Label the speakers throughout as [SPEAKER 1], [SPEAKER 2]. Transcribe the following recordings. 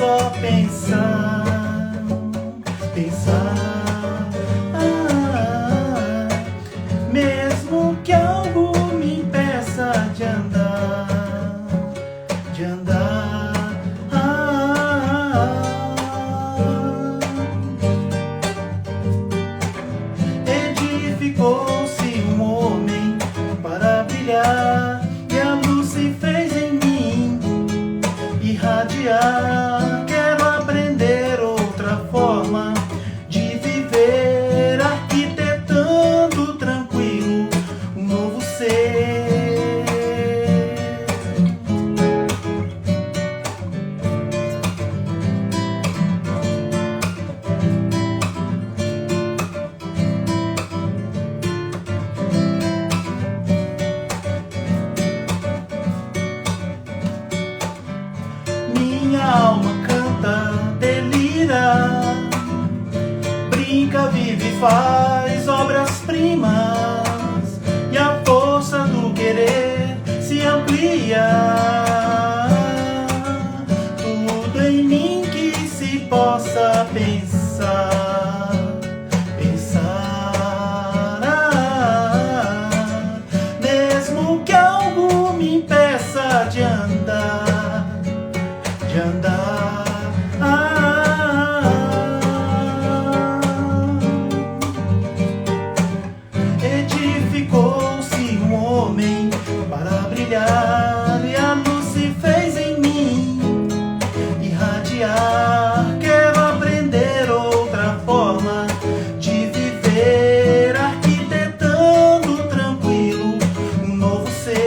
[SPEAKER 1] só pensar, pensar, mesmo que algo me impeça de andar, de andar. Edificou-se um homem para brilhar, e a luz se fez em mim irradiar. Quero aprender outra forma de viver, arquitetando tranquilo um novo ser. Minha alma canta, delira, brinca, vive, faz obras-primas, e a força do querer se amplia. Tudo em mim que se possa pensar, pensar, mesmo que algo me impeça de andar, de andar. Edificou-se um homem para brilhar, e a luz se fez em mim irradiar. Quero aprender outra forma de viver, arquitetando tranquilo um novo ser.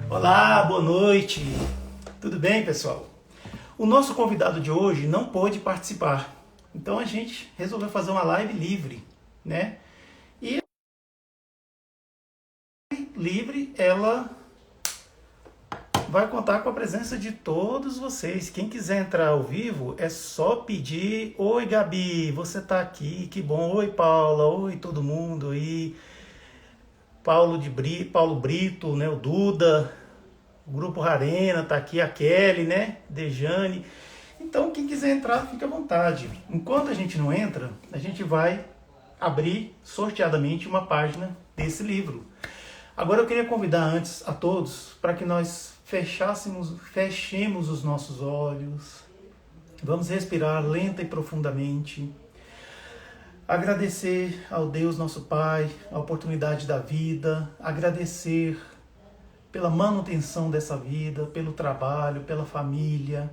[SPEAKER 1] Olá, boa noite. Tudo bem, pessoal? O nosso convidado de hoje não pôde participar, então a gente resolveu fazer uma live livre, né? E a live livre, ela vai contar com a presença de todos vocês. Quem quiser entrar ao vivo, é só pedir: oi, Gabi, você tá aqui, que bom. Oi, Paula, oi, todo mundo aí. Paulo Brito, né, o Duda, o Grupo Rarena tá aqui, a Kelly, né, Dejane. Então, quem quiser entrar, fica à vontade. Enquanto a gente não entra, a gente vai abrir sorteadamente uma página desse livro. Agora eu queria convidar antes a todos para que nós fechemos os nossos olhos. Vamos respirar lenta e profundamente. Agradecer ao Deus nosso Pai a oportunidade da vida, agradecer pela manutenção dessa vida, pelo trabalho, pela família.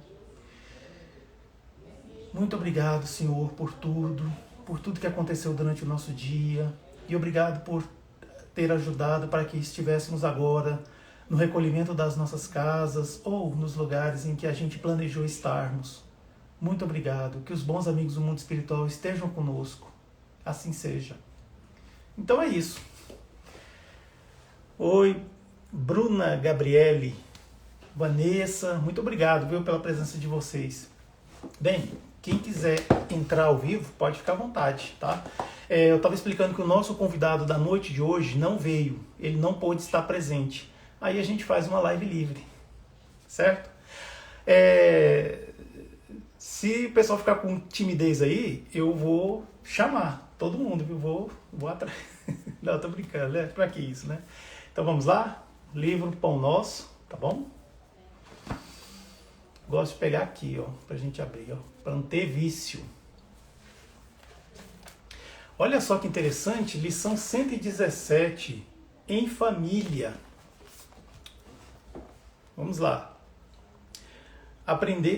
[SPEAKER 1] Muito obrigado, Senhor, por tudo que aconteceu durante o nosso dia, e obrigado por ter ajudado para que estivéssemos agora no recolhimento das nossas casas ou nos lugares em que a gente planejou estarmos. Muito obrigado, que os bons amigos do mundo espiritual estejam conosco. Assim seja. Então é isso. Oi, Bruna, Gabriele, Vanessa, muito obrigado, viu, pela presença de vocês. Bem, quem quiser entrar ao vivo, pode ficar à vontade, tá? Eu estava explicando que o nosso convidado da noite de hoje não veio, ele não pôde estar presente. Aí a gente faz uma live livre, certo? Se o pessoal ficar com timidez aí, eu vou chamar todo mundo, viu? Vou atrás. Não, tô brincando, né? Pra que isso, né? Então vamos lá? Livro Pão Nosso, tá bom? Gosto de pegar aqui, ó, pra gente abrir, ó, pra não ter vício. Olha só que interessante, lição 117, em família. Vamos lá.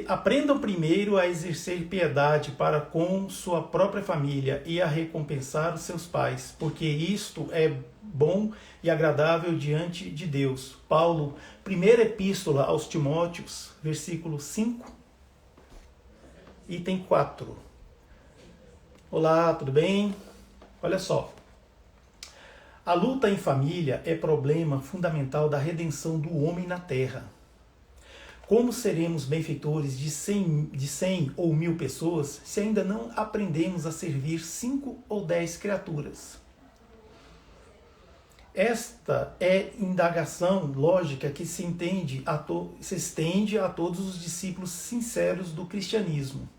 [SPEAKER 1] Aprendam primeiro a exercer piedade para com sua própria família e a recompensar os seus pais, porque isto é bom e agradável diante de Deus. Paulo, primeira epístola aos Timóteos, versículo 5, item 4. Olá, tudo bem? Olha só. A luta em família é problema fundamental da redenção do homem na terra. Como seremos benfeitores de 100 ou 1000 pessoas se ainda não aprendemos a servir 5 ou 10 criaturas? Esta é indagação lógica que se estende a todos os discípulos sinceros do cristianismo.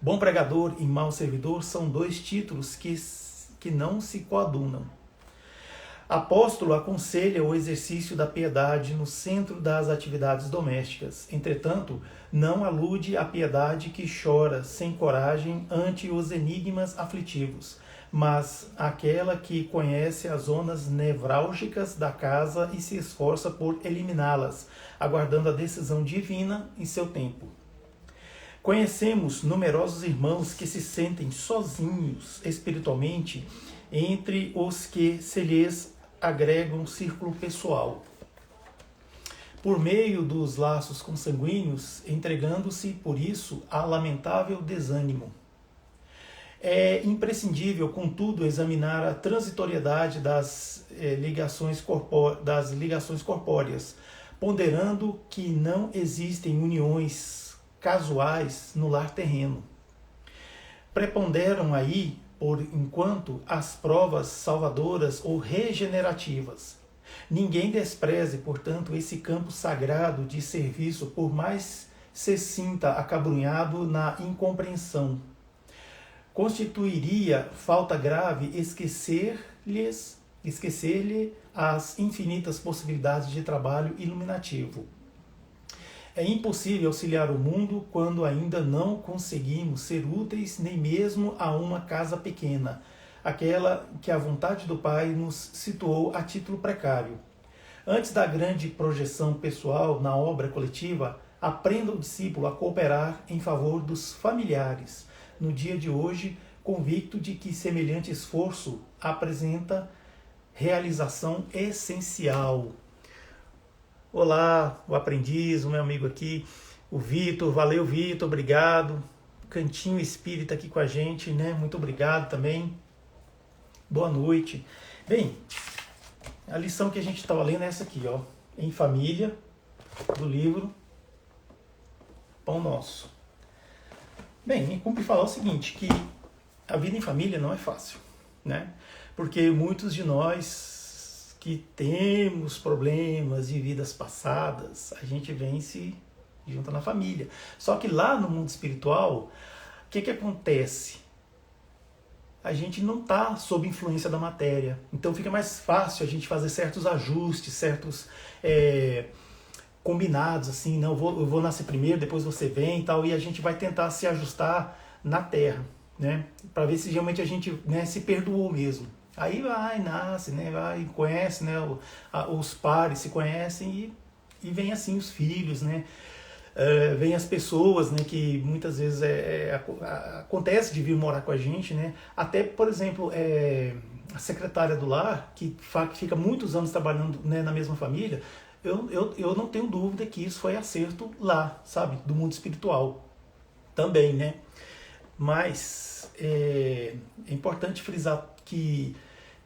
[SPEAKER 1] Bom pregador e mau servidor são dois títulos que não se coadunam. Apóstolo aconselha o exercício da piedade no centro das atividades domésticas. Entretanto, não alude à piedade que chora sem coragem ante os enigmas aflitivos, mas àquela que conhece as zonas nevrálgicas da casa e se esforça por eliminá-las, aguardando a decisão divina em seu tempo. Conhecemos numerosos irmãos que se sentem sozinhos espiritualmente entre os que se lhes agrega um círculo pessoal, por meio dos laços consanguíneos, entregando-se, por isso, a lamentável desânimo. É imprescindível, contudo, examinar a transitoriedade das ligações corpóreas, ponderando que não existem uniões casuais no lar terreno. Preponderam aí, por enquanto, as provas salvadoras ou regenerativas. Ninguém despreze, portanto, esse campo sagrado de serviço, por mais se sinta acabrunhado na incompreensão. Constituiria falta grave esquecer-lhe as infinitas possibilidades de trabalho iluminativo. É impossível auxiliar o mundo quando ainda não conseguimos ser úteis nem mesmo a uma casa pequena, aquela que a vontade do Pai nos situou a título precário. Antes da grande projeção pessoal na obra coletiva, aprenda o discípulo a cooperar em favor dos familiares, no dia de hoje, convicto de que semelhante esforço apresenta realização essencial. Olá, o aprendiz, o meu amigo aqui, o Vitor. Valeu, Vitor, obrigado. Cantinho Espírita aqui com a gente, né? Muito obrigado também. Boa noite. Bem, a lição que a gente estava lendo é essa aqui, ó. Em Família, do livro Pão Nosso. Bem, me cumpre falar o seguinte, que a vida em família não é fácil, né? Porque muitos de nós que temos problemas de vidas passadas, a gente vem e se junta na família. Só que lá no mundo espiritual, o que acontece? A gente não está sob influência da matéria. Então fica mais fácil a gente fazer certos ajustes, certos combinados, assim, não, eu vou nascer primeiro, depois você vem e tal, e a gente vai tentar se ajustar na Terra, né? Para ver se realmente a gente, né, se perdoou mesmo. Aí vai, nasce, né, vai, conhece, né, os pares se conhecem e vem assim os filhos, né, vem as pessoas, né, que muitas vezes acontece de vir morar com a gente, né, até, por exemplo, a secretária do lar, que fica muitos anos trabalhando, né, na mesma família, eu não tenho dúvida que isso foi acerto lá, sabe, do mundo espiritual também, né, mas é importante frisar que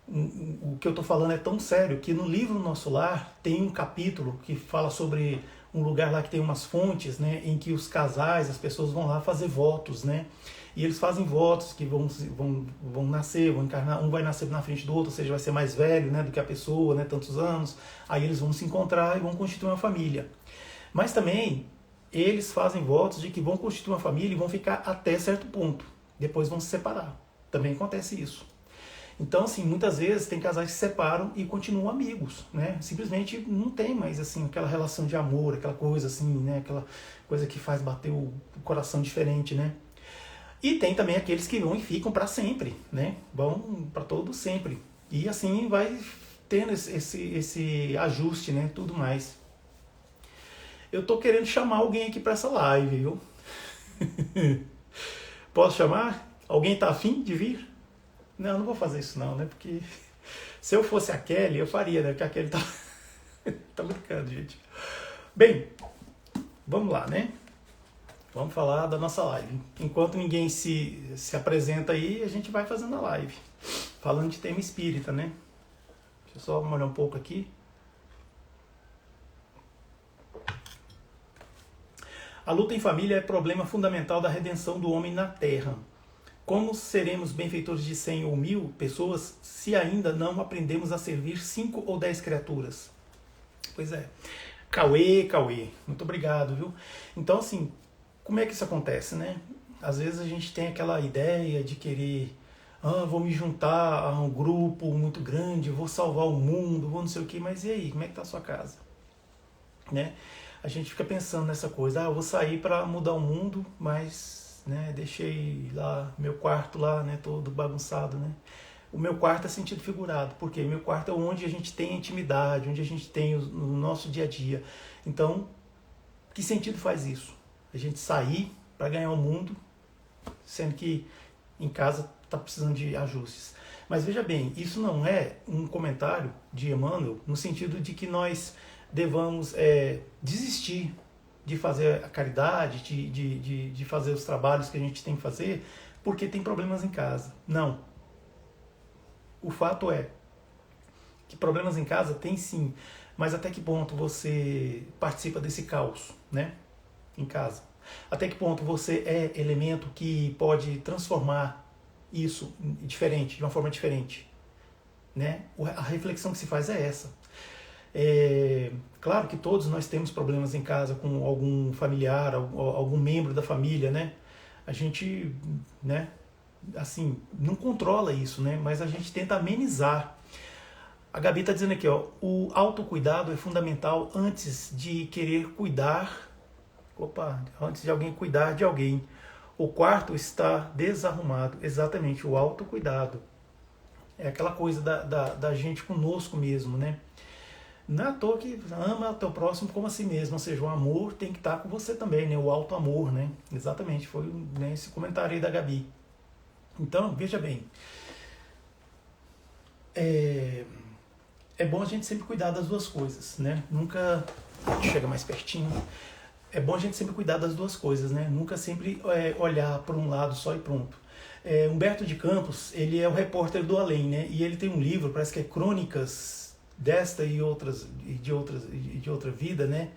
[SPEAKER 1] o que eu estou falando é tão sério que no livro Nosso Lar tem um capítulo que fala sobre um lugar lá que tem umas fontes, né, em que os casais, as pessoas vão lá fazer votos, né, e eles fazem votos que vão nascer, vão encarnar, um vai nascer na frente do outro, ou seja, vai ser mais velho, né, do que a pessoa, né, tantos anos, aí eles vão se encontrar e vão constituir uma família. Mas também eles fazem votos de que vão constituir uma família e vão ficar até certo ponto, depois vão se separar. Também acontece isso. Então, assim, muitas vezes tem casais que se separam e continuam amigos, né? Simplesmente não tem mais, assim, aquela relação de amor, aquela coisa, assim, né? Aquela coisa que faz bater o coração diferente, né? E tem também aqueles que vão e ficam para sempre, né? Vão para todo sempre. E assim vai tendo esse ajuste, né? Tudo mais. Eu tô querendo chamar alguém aqui para essa live, viu? Posso chamar? Alguém tá afim de vir? Não vou fazer isso não, né? Porque se eu fosse a Kelly, eu faria, né? Porque a Kelly tá, tá brincando, gente. Bem, vamos lá, né? Vamos falar da nossa live. Enquanto ninguém se apresenta aí, a gente vai fazendo a live. Falando de tema espírita, né? Deixa eu só molhar um pouco aqui. A luta em família é problema fundamental da redenção do homem na Terra. Como seremos benfeitores de 100 ou 1000 pessoas se ainda não aprendemos a servir 5 ou 10 criaturas? Pois é. Cauê, muito obrigado, viu? Então, assim, como é que isso acontece, né? Às vezes a gente tem aquela ideia de querer, vou me juntar a um grupo muito grande, vou salvar o mundo, vou não sei o quê, mas e aí, como é que tá a sua casa? Né? A gente fica pensando nessa coisa, eu vou sair para mudar o mundo, mas, né, deixei lá meu quarto lá, né, todo bagunçado, né? O meu quarto é sentido figurado, porque meu quarto é onde a gente tem intimidade, onde a gente tem o nosso dia a dia. Então, que sentido faz isso? A gente sair para ganhar o mundo, sendo que em casa está precisando de ajustes. Mas veja bem, isso não é um comentário de Emmanuel no sentido de que nós devamos desistir de fazer a caridade, de fazer os trabalhos que a gente tem que fazer, porque tem problemas em casa. Não. O fato é que problemas em casa tem sim, mas até que ponto você participa desse caos, né? Em casa. Até que ponto você é elemento que pode transformar isso diferente, de uma forma diferente, né? A reflexão que se faz é essa. Claro que todos nós temos problemas em casa com algum familiar, algum membro da família, né? A gente, né, assim, não controla isso, né? Mas a gente tenta amenizar. A Gabi está dizendo aqui, ó, o autocuidado é fundamental antes de querer cuidar, antes de alguém cuidar de alguém. O quarto está desarrumado. Exatamente, o autocuidado. É aquela coisa da gente conosco mesmo, né? Não é à toa que ama o teu próximo como a si mesmo, ou seja, o amor tem que estar com você também, né? O auto-amor, né? Exatamente, foi, né, esse comentário aí da Gabi. Então, veja bem, é bom a gente sempre cuidar das duas coisas, né? Nunca, chega mais pertinho, é bom a gente sempre cuidar das duas coisas, né? Nunca sempre olhar para um lado só e pronto. Humberto de Campos, ele é o repórter do além, né? E ele tem um livro, parece que é Crônicas desta e de outra vida, né?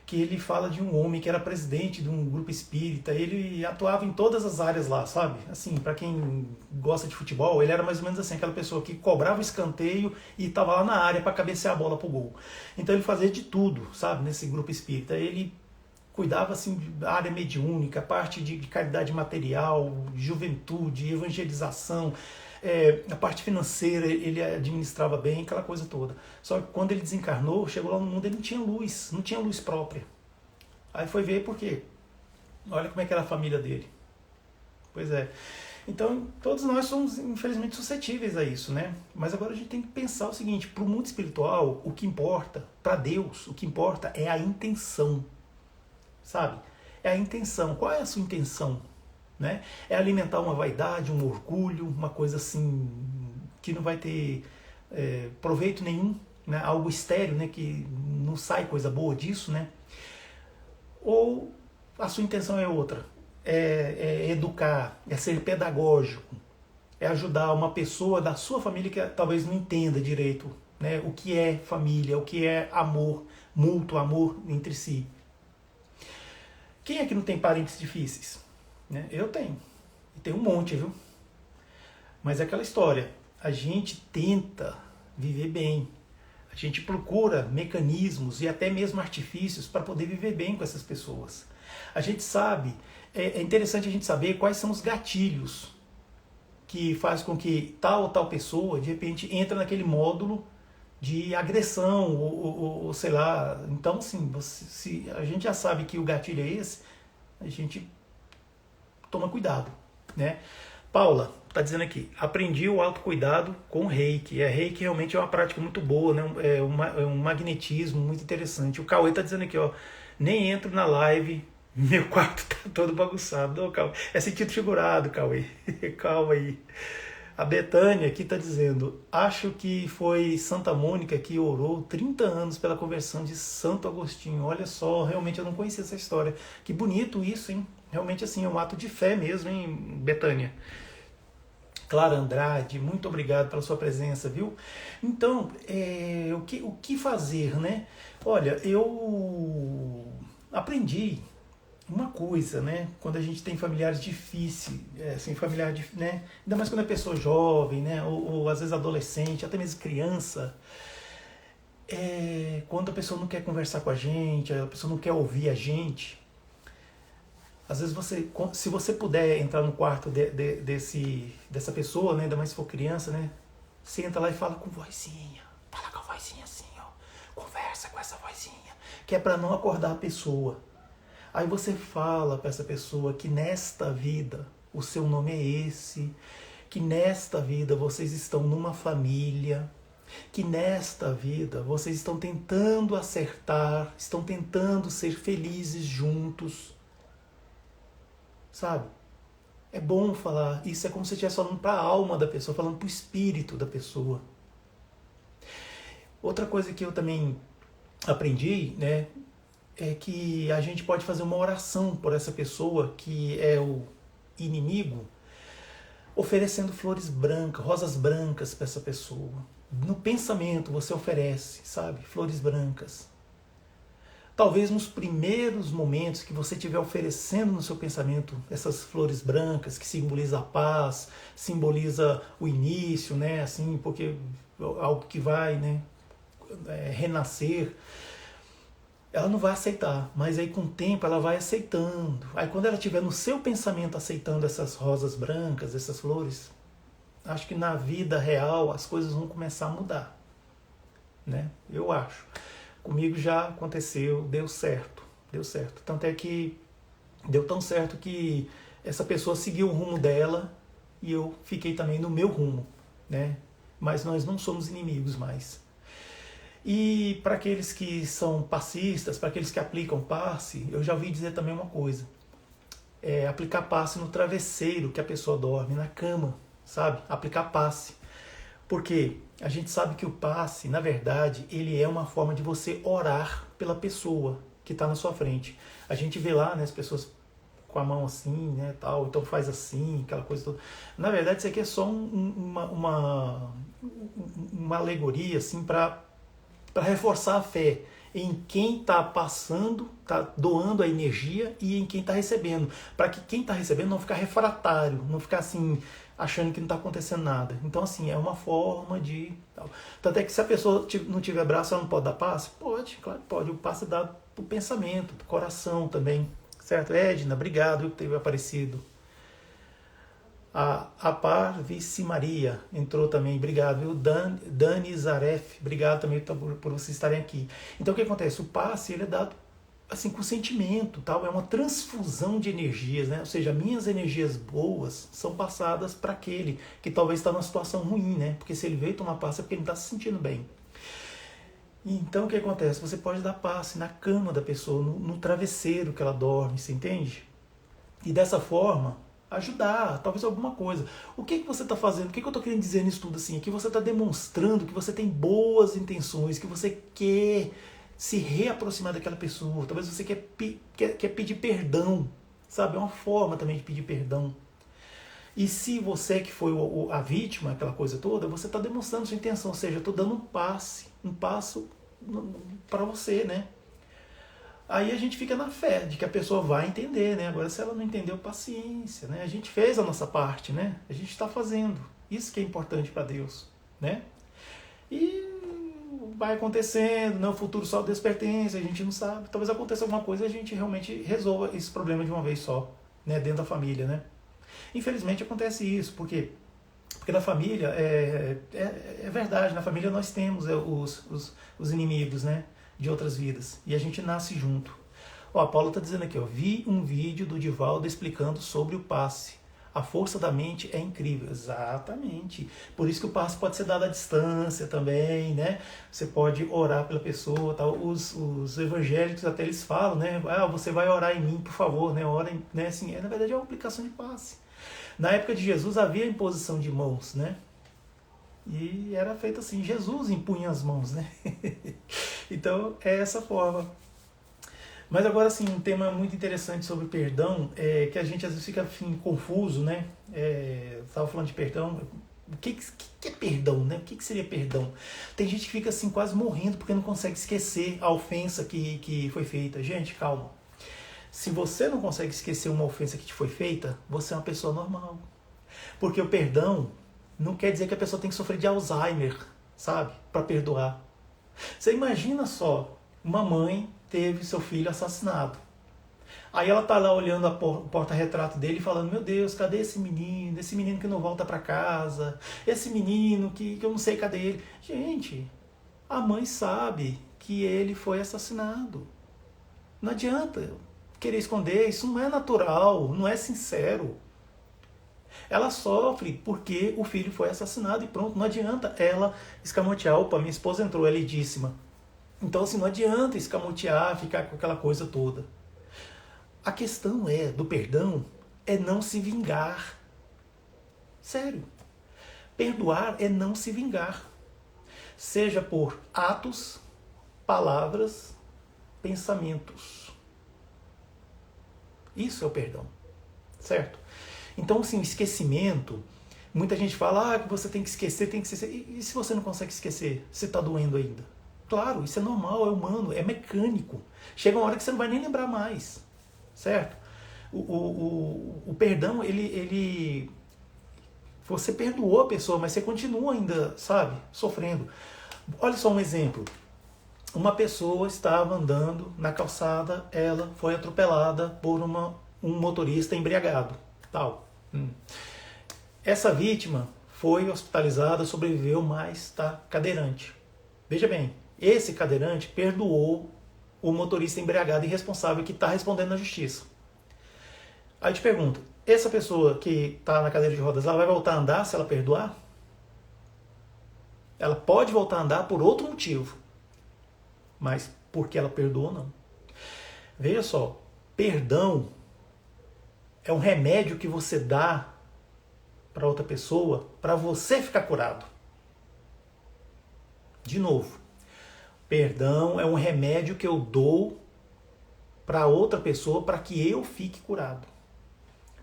[SPEAKER 1] Que ele fala de um homem que era presidente de um grupo espírita, ele atuava em todas as áreas lá, sabe? Assim, para quem gosta de futebol, ele era mais ou menos assim, aquela pessoa que cobrava o escanteio e estava lá na área para cabecear a bola pro gol. Então ele fazia de tudo, sabe, nesse grupo espírita. Ele cuidava assim da área mediúnica, parte de caridade material, juventude, evangelização, a parte financeira ele administrava bem, aquela coisa toda. Só que quando ele desencarnou, chegou lá no mundo, ele não tinha luz própria. Aí foi ver por quê. Olha como é que era a família dele. Pois é. Então, todos nós somos, infelizmente, suscetíveis a isso, né? Mas agora a gente tem que pensar o seguinte, para o mundo espiritual, o que importa, para Deus, o que importa é a intenção. Sabe? É a intenção. Qual é a sua intenção? Né? É alimentar uma vaidade, um orgulho, uma coisa assim que não vai ter proveito nenhum, né? Algo estéril, né? Que não sai coisa boa disso, né? Ou a sua intenção é outra, é educar, é ser pedagógico, é ajudar uma pessoa da sua família que talvez não entenda direito, né? O que é família, o que é amor mútuo, amor entre si. Quem é que não tem parentes difíceis? Né? Eu tenho. E tem um monte, viu? Mas é aquela história. A gente tenta viver bem. A gente procura mecanismos e até mesmo artifícios para poder viver bem com essas pessoas. A gente sabe, é interessante a gente saber quais são os gatilhos que faz com que tal ou tal pessoa, de repente, entra naquele módulo de agressão, ou sei lá. Então, assim, se a gente já sabe que o gatilho é esse, a gente toma cuidado, né? Paula está dizendo aqui, aprendi o autocuidado com Reiki. Reiki realmente é uma prática muito boa, né? É um magnetismo muito interessante. O Cauê está dizendo aqui, ó, nem entro na live, meu quarto tá todo bagunçado. Não, Cauê, é sentido figurado, Cauê. Calma aí. A Betânia aqui está dizendo, acho que foi Santa Mônica que orou 30 anos pela conversão de Santo Agostinho. Olha só, realmente eu não conhecia essa história. Que bonito isso, hein? Realmente assim, é um ato de fé mesmo, hein, Betânia? Clara Andrade, muito obrigado pela sua presença, viu? Então, o que fazer, né? Olha, eu aprendi uma coisa, né? Quando a gente tem familiares difíceis, assim, né? Ainda mais quando é pessoa jovem, né? Ou às vezes adolescente, até mesmo criança. Quando a pessoa não quer conversar com a gente, a pessoa não quer ouvir a gente, às vezes se você puder entrar no quarto dessa pessoa, né? Ainda mais se for criança, né? Você entra lá e fala com vozinha. Fala com a vozinha assim, ó. Conversa com essa vozinha. Que é para não acordar a pessoa. Aí você fala para essa pessoa que nesta vida o seu nome é esse, que nesta vida vocês estão numa família, que nesta vida vocês estão tentando acertar, estão tentando ser felizes juntos. Sabe? É bom falar, isso é como se você estivesse falando para a alma da pessoa, falando para o espírito da pessoa. Outra coisa que eu também aprendi, né, é que a gente pode fazer uma oração por essa pessoa que é o inimigo, oferecendo flores brancas, rosas brancas para essa pessoa. No pensamento você oferece, sabe, flores brancas. Talvez nos primeiros momentos que você estiver oferecendo no seu pensamento essas flores brancas, que simboliza a paz, simboliza o início, né, assim, porque algo que vai, né, renascer, ela não vai aceitar, mas aí com o tempo ela vai aceitando. Aí quando ela estiver no seu pensamento aceitando essas rosas brancas, essas flores, acho que na vida real as coisas vão começar a mudar, né? Eu acho. Comigo já aconteceu, deu certo, deu certo. Tanto é que deu tão certo que essa pessoa seguiu o rumo dela e eu fiquei também no meu rumo, né? Mas nós não somos inimigos mais. E para aqueles que são passistas, para aqueles que aplicam passe, eu já ouvi dizer também uma coisa. Aplicar passe no travesseiro que a pessoa dorme, na cama, sabe? Aplicar passe. Porque a gente sabe que o passe, na verdade, ele é uma forma de você orar pela pessoa que está na sua frente. A gente vê lá, né, as pessoas com a mão assim, né, tal, então faz assim, aquela coisa toda. Na verdade, isso aqui é só uma alegoria, assim, para reforçar a fé em quem está passando, está doando a energia e em quem está recebendo. Para que quem está recebendo não ficar refratário, não ficar assim, achando que não está acontecendo nada. Então, assim, é uma forma de... Tanto é que se a pessoa não tiver braço, ela não pode dar passe? Pode, claro que pode. O passe é dado para o pensamento, para o coração também. Certo? Edna, obrigado por ter aparecido. A Parvice Maria entrou também, obrigado, viu? Dani Zaref, obrigado também por vocês estarem aqui. Então o que acontece? O passe ele é dado assim com sentimento, tal, é uma transfusão de energias, né? Ou seja, minhas energias boas são passadas para aquele que talvez está numa situação ruim, né? Porque se ele veio tomar passe é porque ele não está se sentindo bem. Então o que acontece? Você pode dar passe na cama da pessoa, no travesseiro que ela dorme, você entende? E dessa forma ajudar, talvez alguma coisa. O que você está fazendo? O que eu estou querendo dizer nisso tudo assim? É que você está demonstrando que você tem boas intenções, que você quer se reaproximar daquela pessoa. Talvez você quer pedir perdão, sabe? É uma forma também de pedir perdão. E se você que foi a vítima, aquela coisa toda, você está demonstrando sua intenção, ou seja, eu estou dando um passo para você, né? Aí a gente fica na fé de que a pessoa vai entender, né? Agora, se ela não entendeu, paciência, né? A gente fez a nossa parte, né? A gente está fazendo. Isso que é importante para Deus, né? E vai acontecendo, né? O futuro só Deus pertence, a gente não sabe. Talvez aconteça alguma coisa e a gente realmente resolva esse problema de uma vez só, né? Dentro da família, né? Infelizmente acontece isso, porque na família, é verdade, na família nós temos os inimigos, né? De outras vidas. E a gente nasce junto. Ó, a Paula está dizendo aqui, ó, vi um vídeo do Divaldo explicando sobre o passe. A força da mente é incrível. Exatamente. Por isso que o passe pode ser dado à distância também, né? Você pode orar pela pessoa, tal. Os evangélicos até eles falam, né? Ah, você vai orar em mim, por favor, né? Ora, né? Assim, na verdade é uma aplicação de passe. Na época de Jesus havia imposição de mãos, né? E era feito assim, Jesus impunha as mãos, né? Então, é essa forma. Mas agora, assim, um tema muito interessante sobre perdão, que a gente às vezes fica confuso, né? Estava falando de perdão, o que é perdão, né? O que seria perdão? Tem gente que fica assim quase morrendo porque não consegue esquecer a ofensa que foi feita. Gente, calma. Se você não consegue esquecer uma ofensa que te foi feita, você é uma pessoa normal. Porque o perdão não quer dizer que a pessoa tem que sofrer de Alzheimer, sabe? Para perdoar. Você imagina só, uma mãe teve seu filho assassinado. Aí ela tá lá olhando o porta-retrato dele e falando, meu Deus, cadê esse menino que não volta para casa, esse menino que eu não sei cadê ele. Gente, a mãe sabe que ele foi assassinado. Não adianta querer esconder, isso não é natural, não é sincero. Ela sofre porque o filho foi assassinado e pronto, não adianta ela escamotear. Opa, minha esposa entrou, ela é lindíssima. Então assim, não adianta escamotear, ficar com aquela coisa toda. A questão do perdão é não se vingar. Sério. Perdoar é não se vingar. Seja por atos, palavras, pensamentos. Isso é o perdão. Certo? Então, assim, o esquecimento, muita gente fala que você tem que esquecer. E se você não consegue esquecer? Você está doendo ainda? Claro, isso é normal, é humano, é mecânico. Chega uma hora que você não vai nem lembrar mais. Certo? O perdão, você perdoou a pessoa, mas você continua ainda, sabe, sofrendo. Olha só um exemplo. Uma pessoa estava andando na calçada, ela foi atropelada por um motorista embriagado. Tal. Essa vítima foi hospitalizada, sobreviveu, mas está cadeirante. Veja bem, esse cadeirante perdoou o motorista embriagado e irresponsável que está respondendo na justiça. Aí te pergunto, essa pessoa que está na cadeira de rodas, ela vai voltar a andar se ela perdoar? Ela pode voltar a andar por outro motivo, mas porque ela perdoou, não. Veja só, perdão é um remédio que você dá para outra pessoa para você ficar curado. De novo, perdão é um remédio que eu dou para outra pessoa para que eu fique curado.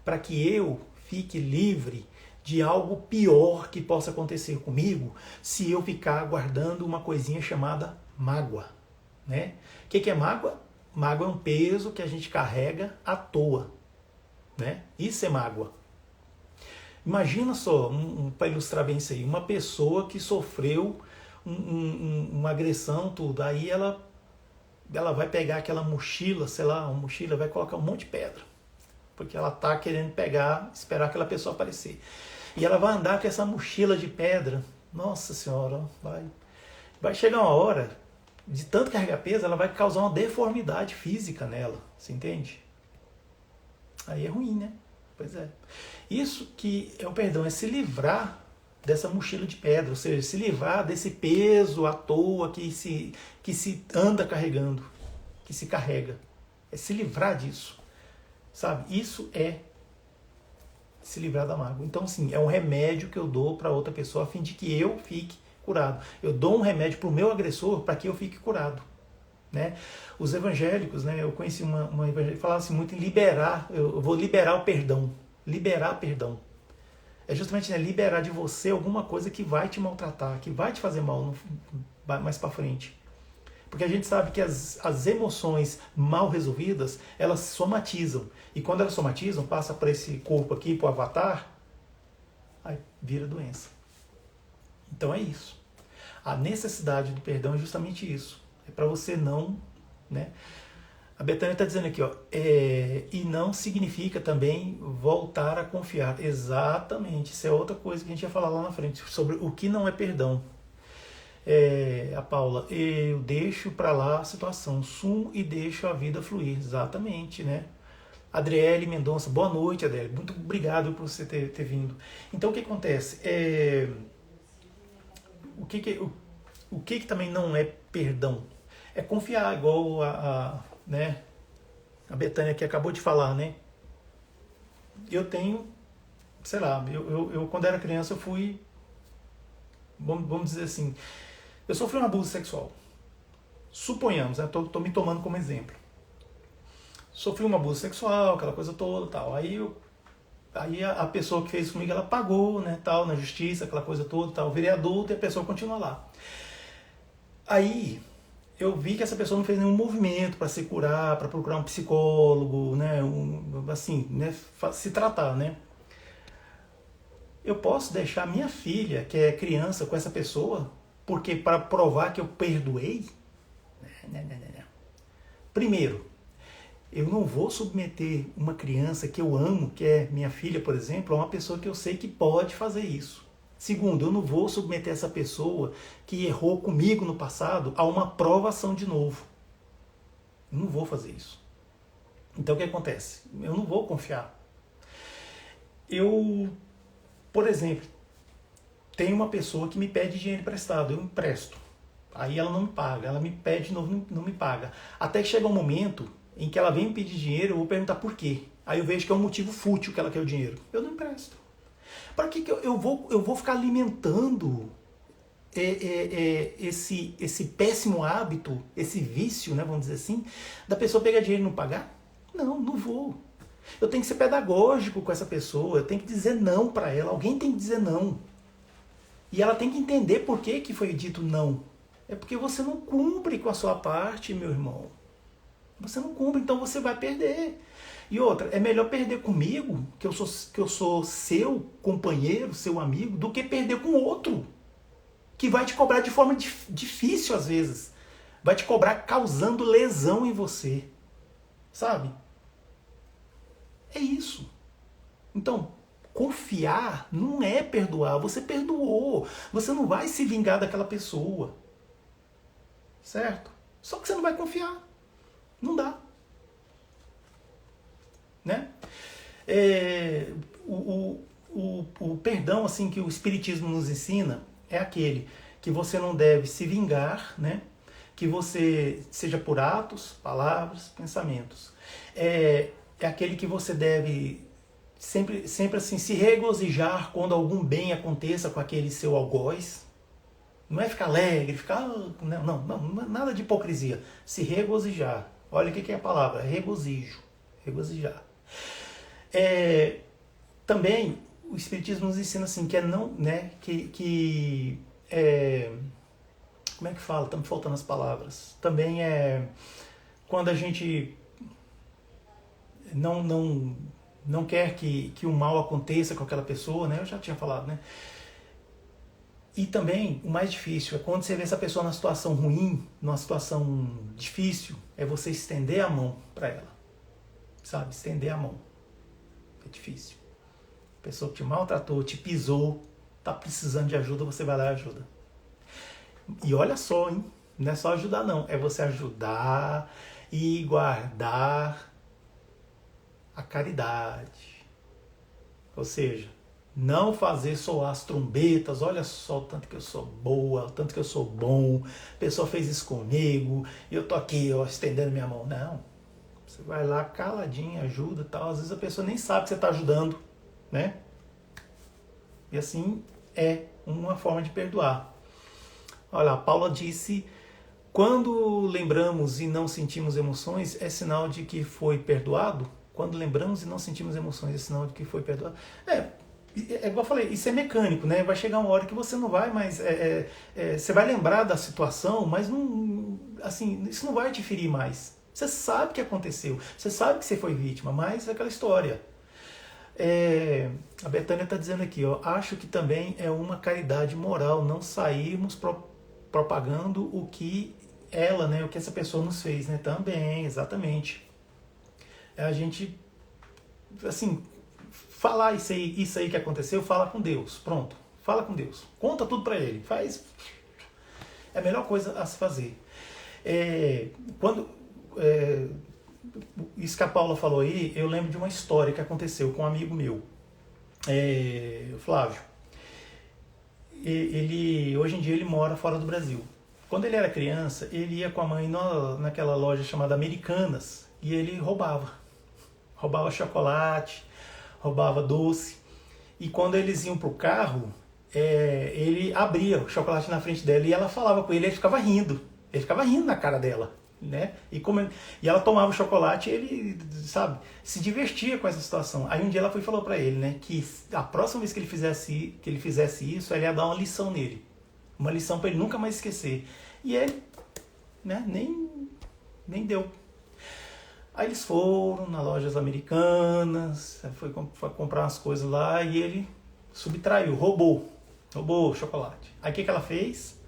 [SPEAKER 1] Para que eu fique livre de algo pior que possa acontecer comigo se eu ficar guardando uma coisinha chamada mágoa. Né? O que é mágoa? Mágoa é um peso que a gente carrega à toa. Né? Isso é mágoa. Imagina só, para ilustrar bem isso aí, uma pessoa que sofreu uma agressão, tudo, aí ela vai pegar aquela mochila, sei lá, uma mochila, vai colocar um monte de pedra, porque ela está querendo pegar, esperar aquela pessoa aparecer. E ela vai andar com essa mochila de pedra, nossa senhora, vai chegar uma hora, de tanto carregar peso, ela vai causar uma deformidade física nela, você entende? Aí é ruim, né? Pois é. Isso que é o perdão, é se livrar dessa mochila de pedra, ou seja, se livrar desse peso à toa que se anda carregando, que se carrega. É se livrar disso, sabe? Isso é se livrar da mágoa. Então, sim, é um remédio que eu dou para outra pessoa a fim de que eu fique curado. Eu dou um remédio para o meu agressor para que eu fique curado. Né? Os evangélicos, né, eu conheci uma evangélica, falava assim muito em liberar, eu vou liberar o perdão. Liberar perdão. É justamente, né, liberar de você alguma coisa que vai te maltratar, que vai te fazer mal mais para frente. Porque a gente sabe que as emoções mal resolvidas, elas somatizam. E quando elas somatizam, passa para esse corpo aqui, para o avatar, aí vira doença. Então é isso. A necessidade do perdão é justamente isso. É para você não... Né? A Betânia está dizendo aqui, ó, e não significa também voltar a confiar. Exatamente, isso é outra coisa que a gente ia falar lá na frente, sobre o que não é perdão. A Paula, eu deixo para lá a situação, sumo e deixo a vida fluir. Exatamente, né? Adriele Mendonça, boa noite, Adriele, muito obrigado por você ter vindo. Então o que acontece? O que também não é perdão? É confiar, igual né? A Betânia que acabou de falar, né? Eu tenho, sei lá, eu quando era criança eu fui, vamos dizer assim, eu sofri um abuso sexual. Suponhamos, né? Tô me tomando como exemplo. Sofri um abuso sexual, aquela coisa toda, tal. Aí a pessoa que fez comigo, ela pagou, né, tal, na justiça, aquela coisa toda, tal. Eu virei adulto e a pessoa continua lá. Aí eu vi que essa pessoa não fez nenhum movimento para se curar, para procurar um psicólogo, né, assim, né, se tratar, né? Eu posso deixar minha filha, que é criança, com essa pessoa, porque para provar que eu perdoei? Não. Primeiro, eu não vou submeter uma criança que eu amo, que é minha filha, por exemplo, a uma pessoa que eu sei que pode fazer isso. Segundo, eu não vou submeter essa pessoa que errou comigo no passado a uma provação de novo. Eu não vou fazer isso. Então o que acontece? Eu não vou confiar. Eu, por exemplo, tenho uma pessoa que me pede dinheiro emprestado, eu empresto. Aí ela não me paga, ela me pede de novo, não me paga. Até que chega um momento em que ela vem me pedir dinheiro, eu vou perguntar por quê. Aí eu vejo que é um motivo fútil que ela quer o dinheiro. Eu não empresto. Para que eu vou ficar alimentando esse péssimo hábito, esse vício, né, vamos dizer assim, da pessoa pegar dinheiro e não pagar? Não vou. Eu tenho que ser pedagógico com essa pessoa, eu tenho que dizer não para ela, alguém tem que dizer não. E ela tem que entender por que foi dito não. É porque você não cumpre com a sua parte, meu irmão. Você não cumpre, então você vai perder. E outra, é melhor perder comigo, que eu sou seu companheiro, seu amigo, do que perder com outro, que vai te cobrar de forma difícil às vezes. Vai te cobrar causando lesão em você. Sabe? É isso. Então, confiar não é perdoar. Você perdoou. Você não vai se vingar daquela pessoa. Certo? Só que você não vai confiar. Não dá. Né? O perdão assim que o Espiritismo nos ensina é aquele que você não deve se vingar, né? Que você, seja por atos, palavras, pensamentos. É aquele que você deve sempre assim, se regozijar quando algum bem aconteça com aquele seu algoz. Não é ficar alegre, ficar... Não, nada de hipocrisia. Se regozijar. Olha o que é a palavra, regozijo. Regozijar. Também o Espiritismo nos ensina assim, que é não, né, como é que fala? Estão me faltando as palavras. Também é quando a gente não quer que o mal aconteça com aquela pessoa, né? Eu já tinha falado, né? E também, o mais difícil é quando você vê essa pessoa numa situação ruim, numa situação difícil, é você estender a mão para ela. Sabe? Estender a mão. É difícil. A pessoa que te maltratou, te pisou, tá precisando de ajuda, você vai lá e ajuda. E olha só, hein? Não é só ajudar não, é você ajudar e guardar a caridade. Ou seja, não fazer soar as trombetas, olha só o tanto que eu sou boa, o tanto que eu sou bom, a pessoa fez isso comigo, e eu tô aqui, ó, estendendo minha mão. Não. Você vai lá caladinho, ajuda e tal. Às vezes a pessoa nem sabe que você está ajudando, né? E assim é uma forma de perdoar. Olha, a Paula disse: quando lembramos e não sentimos emoções, é sinal de que foi perdoado? Quando lembramos e não sentimos emoções, é sinal de que foi perdoado? É igual eu falei, isso é mecânico, né? Vai chegar uma hora que você não vai mais... você vai lembrar da situação, mas não, assim, isso não vai te ferir mais. Você sabe o que aconteceu, você sabe que você foi vítima, mas é aquela história. A Betânia está dizendo aqui, ó, acho que também é uma caridade moral não sairmos propagando o que ela, né, o que essa pessoa nos fez, né? Também, exatamente. A gente, assim, falar isso aí que aconteceu, fala com Deus, pronto, fala com Deus, conta tudo para ele, faz, é a melhor coisa a se fazer. Isso que a Paula falou aí, eu lembro de uma história que aconteceu com um amigo meu, Flávio. Ele, hoje em dia ele mora fora do Brasil. Quando ele era criança, ele ia com a mãe naquela loja chamada Americanas e ele roubava chocolate, roubava doce. E quando eles iam pro carro, ele abria o chocolate na frente dela e ela falava com ele, ele ficava rindo na cara dela, né? E ela tomava o chocolate e ele, sabe, se divertia com essa situação. Aí um dia ela foi e falou pra ele, né, que a próxima vez que ele fizesse isso, ela ia dar uma lição nele, uma lição pra ele nunca mais esquecer. E ele né? Nem deu. Aí eles foram nas lojas americanas, foi comprar umas coisas lá e ele subtraiu, roubou o chocolate. Aí o que ela fez?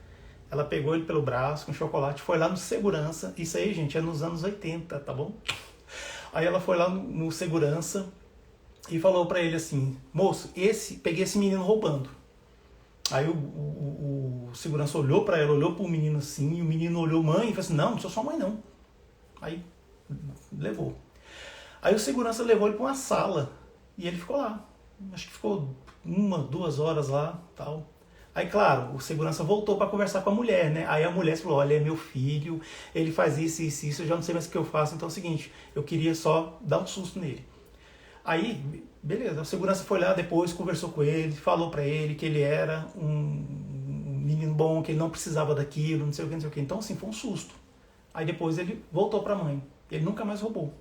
[SPEAKER 1] Ela pegou ele pelo braço com o chocolate, foi lá no segurança. Isso aí, gente, é nos anos 80, tá bom? Aí ela foi lá no segurança e falou pra ele assim: moço, peguei esse menino roubando. Aí o segurança olhou pra ela, olhou pro menino assim, e o menino olhou mãe e falou assim: não sou sua mãe não. Aí levou. Aí o segurança levou ele pra uma sala e ele ficou lá. Acho que ficou 1, 2 horas lá, tal. Aí, claro, o segurança voltou para conversar com a mulher, né? Aí a mulher falou: olha, é meu filho, ele faz isso, eu já não sei mais o que eu faço, então é o seguinte, eu queria só dar um susto nele. Aí, beleza, o segurança foi lá depois, conversou com ele, falou para ele que ele era um menino bom, que ele não precisava daquilo, não sei o que, não sei o que. Então, assim, foi um susto. Aí depois ele voltou para a mãe, ele nunca mais roubou.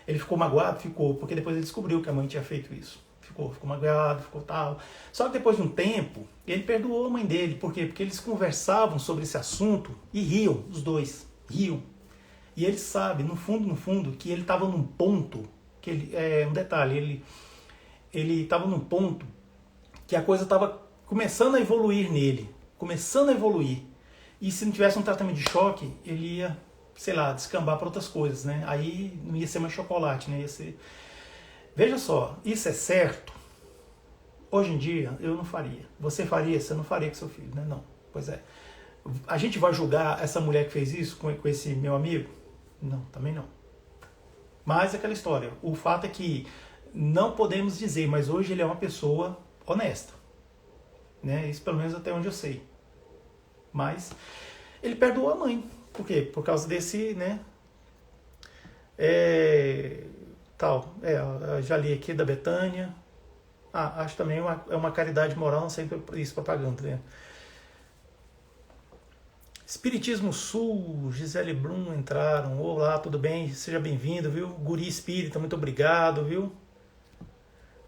[SPEAKER 1] Ele ficou magoado? Ficou, porque depois ele descobriu que a mãe tinha feito isso. Ficou magoado, ficou tal. Só que depois de um tempo, ele perdoou a mãe dele. Por quê? Porque eles conversavam sobre esse assunto e riam, os dois, riam. E ele sabe, no fundo, que ele estava num ponto, que um detalhe, ele estava num ponto que a coisa estava começando a evoluir nele, começando a evoluir. E se não tivesse um tratamento de choque, ele ia, sei lá, descambar para outras coisas, né? Aí não ia ser mais chocolate, né? Ia ser... Veja só, isso é certo? Hoje em dia, eu não faria. Você faria? Você não faria com seu filho, né? Não. Pois é. A gente vai julgar essa mulher que fez isso com esse meu amigo? Não, também não. Mas é aquela história. O fato é que não podemos dizer, mas hoje ele é uma pessoa honesta. Né? Isso pelo menos até onde eu sei. Mas ele perdoou a mãe. Por quê? Por causa desse, né? Já li aqui da Betânia. Acho também é uma caridade moral, não sei isso propaganda, né? Espiritismo Sul, Gisele Blum entraram. Olá, tudo bem? Seja bem-vindo, viu? Guri Espírita, muito obrigado, viu?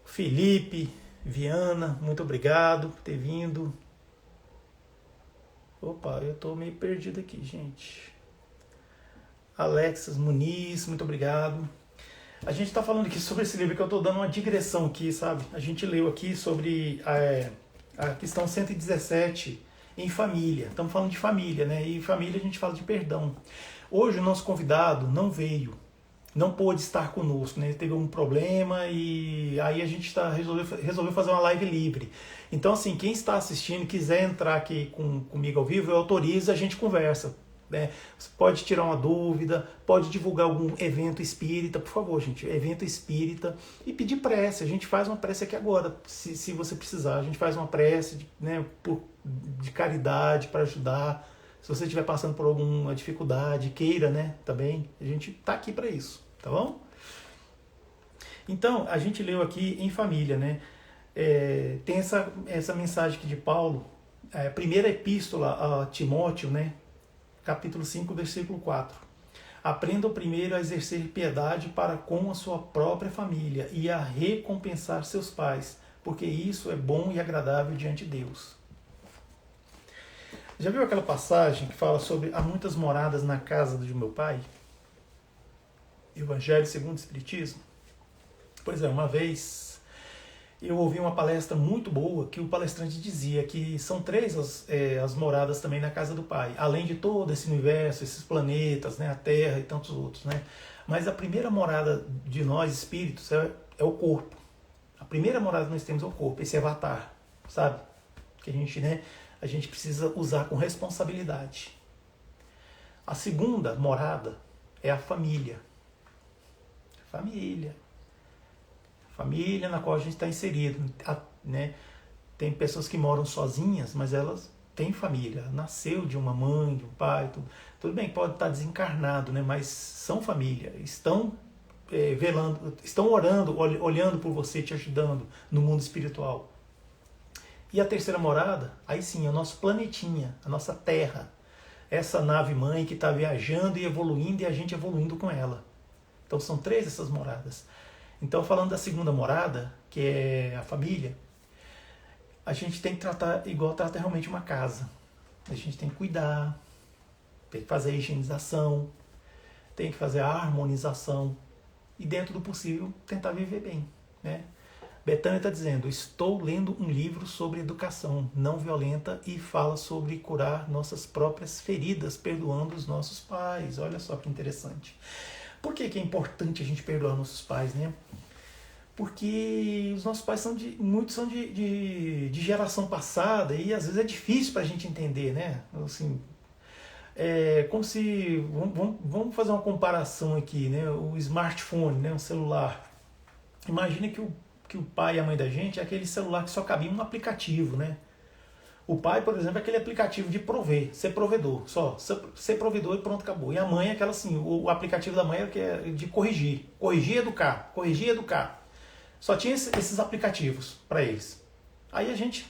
[SPEAKER 1] Felipe Viana, muito obrigado por ter vindo. Opa, eu tô meio perdido aqui, gente. Alexas Muniz, muito obrigado. A gente está falando aqui sobre esse livro que eu estou dando uma digressão aqui, sabe? A gente leu aqui sobre a questão 117 em família. Estamos falando de família, né? E família a gente fala de perdão. Hoje o nosso convidado não veio, não pôde estar conosco, né? Ele teve um problema e aí a gente resolveu fazer uma live livre. Então, assim, quem está assistindo, quiser entrar aqui comigo ao vivo, eu autorizo, a gente conversa. Né? Você pode tirar uma dúvida, pode divulgar algum evento espírita, por favor, gente, evento espírita, e pedir prece. A gente faz uma prece aqui agora, se você precisar. A gente faz uma prece, né, de caridade para ajudar. Se você estiver passando por alguma dificuldade, queira, né, também, a gente está aqui para isso, tá bom? Então, a gente leu aqui em família, né? Tem essa mensagem aqui de Paulo, primeira epístola a Timóteo, né? Capítulo 5, versículo 4. Aprendam primeiro a exercer piedade para com a sua própria família e a recompensar seus pais, porque isso é bom e agradável diante de Deus. Já viu aquela passagem que fala sobre há muitas moradas na casa do meu pai? Evangelho segundo o Espiritismo? Pois é, uma vez eu ouvi uma palestra muito boa que o palestrante dizia que são 3 as moradas também na casa do Pai, além de todo esse universo, esses planetas, né, a Terra e tantos outros, né? Mas a primeira morada de nós espíritos é o corpo. A primeira morada que nós temos é o corpo, esse avatar, sabe? Que a gente precisa usar com responsabilidade. A segunda morada é a família. Família na qual a gente está inserido, né? Tem pessoas que moram sozinhas, mas elas têm família. Nasceu de uma mãe, de um pai, tudo bem, pode estar desencarnado, né? Mas são família, estão velando, estão orando, olhando por você, te ajudando no mundo espiritual. E a terceira morada, aí sim, é o nosso planetinha, a nossa Terra, essa nave mãe que está viajando e evoluindo e a gente evoluindo com ela. Então são 3 essas moradas. Então, falando da segunda morada, que é a família, a gente tem que tratar igual trata realmente uma casa. A gente tem que cuidar, Tem que fazer a higienização, tem que fazer a harmonização e, dentro do possível, tentar viver bem, né? Betânia está dizendo, estou lendo um livro sobre educação não violenta e fala sobre curar nossas próprias feridas, perdoando os nossos pais. Olha só que interessante. Por que é importante a gente perdoar nossos pais, né? Porque os nossos pais muitos são de geração passada e às vezes é difícil para a gente entender, né? Assim, é como se, vamos fazer uma comparação aqui, né? O smartphone, né? O celular. Imagina que o pai e a mãe da gente é aquele celular que só cabia um aplicativo, né? O pai, por exemplo, é aquele aplicativo de prover, ser provedor, só ser provedor e pronto, acabou. E a mãe é aquela assim, o aplicativo da mãe é que é de corrigir e educar, corrigir e educar. Só tinha esses aplicativos para eles. Aí a gente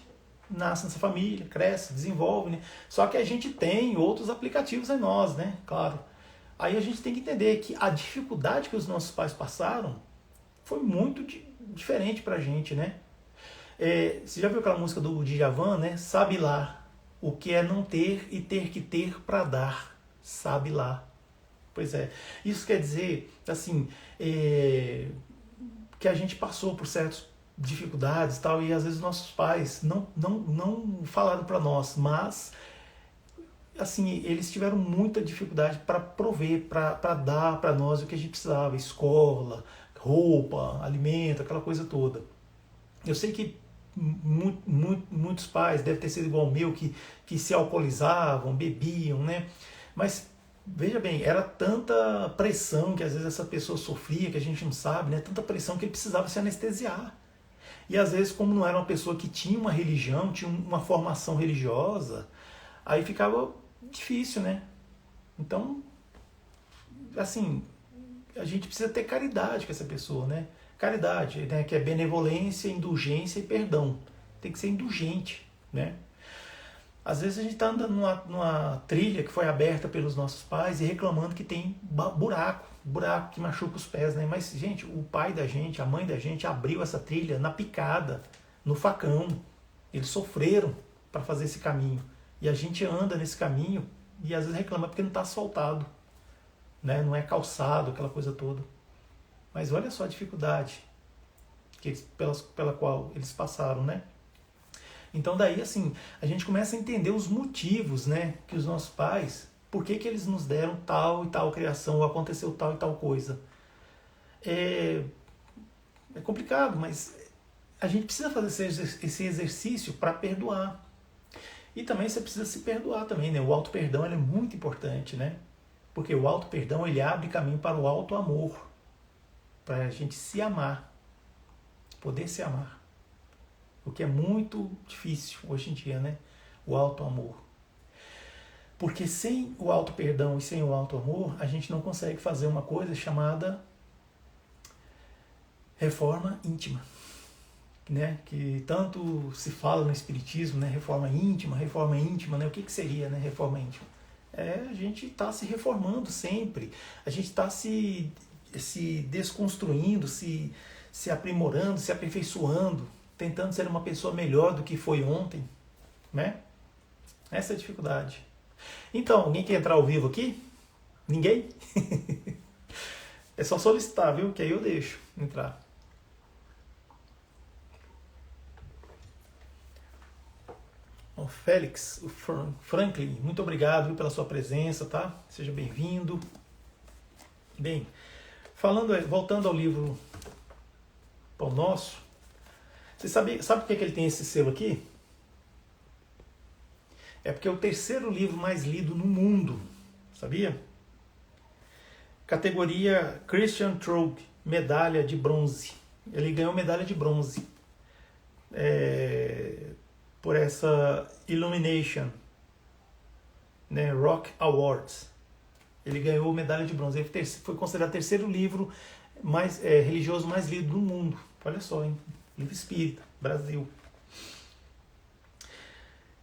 [SPEAKER 1] nasce nessa família, cresce, desenvolve, né? Só que a gente tem outros aplicativos em nós, né? Claro. Aí a gente tem que entender que a dificuldade que os nossos pais passaram foi muito diferente pra gente, né? Você já viu aquela música do Djavan, né? Sabe lá o que é não ter e ter que ter para dar. Sabe lá. Pois é. Isso quer dizer, assim, que a gente passou por certas dificuldades e tal, e às vezes nossos pais não falaram para nós, mas assim, eles tiveram muita dificuldade para prover, para dar para nós o que a gente precisava, escola, roupa, alimento, aquela coisa toda. Eu sei que muitos pais, deve ter sido igual ao meu, que se alcoolizavam, bebiam, né? Mas veja bem, era tanta pressão que às vezes essa pessoa sofria, que a gente não sabe, né? Tanta pressão que ele precisava se anestesiar. E às vezes, como não era uma pessoa que tinha uma religião, tinha uma formação religiosa, aí ficava difícil, né? Então, assim, a gente precisa ter caridade com essa pessoa, né? Caridade, né? Que é benevolência, indulgência e perdão. Tem que ser indulgente, né? Às vezes a gente está andando numa trilha que foi aberta pelos nossos pais e reclamando que tem buraco que machuca os pés, né? Mas, gente, o pai da gente, a mãe da gente abriu essa trilha na picada, no facão. Eles sofreram para fazer esse caminho. E a gente anda nesse caminho e às vezes reclama porque não está asfaltado, né? Não é calçado, aquela coisa toda. Mas olha só a dificuldade pela qual eles passaram, né? Então daí, assim, a gente começa a entender os motivos, né, que os nossos pais, por que eles nos deram tal e tal criação, ou aconteceu tal e tal coisa. É complicado, mas a gente precisa fazer esse exercício para perdoar. E também você precisa se perdoar também, né? O auto-perdão é muito importante, né? Porque o auto-perdão, ele abre caminho para o auto-amor, para a gente se amar, poder se amar. O que é muito difícil hoje em dia, né? O auto-amor. Porque sem o auto-perdão e sem o auto-amor, a gente não consegue fazer uma coisa chamada reforma íntima, né? Que tanto se fala no espiritismo, né? Reforma íntima, né? O que seria, né? Reforma íntima? A gente está se reformando sempre, a gente está se desconstruindo, se aprimorando, se aperfeiçoando, tentando ser uma pessoa melhor do que foi ontem, né? Essa é a dificuldade. Então, alguém quer entrar ao vivo aqui? Ninguém? É só solicitar, viu? Que aí eu deixo entrar. O Félix, o Franklin, muito obrigado pela sua presença, tá? Seja bem-vindo. Bem, voltando ao livro Pão Nosso, você sabe por que ele tem esse selo aqui? É porque é o terceiro livro mais lido no mundo, sabia? Categoria Christian Trogue, medalha de bronze. Ele ganhou medalha de bronze por essa Illumination, né, Rock Awards. Ele ganhou medalha de bronze. Ele foi considerado o terceiro livro religioso mais lido do mundo. Olha só, hein? Livro Espírita, Brasil.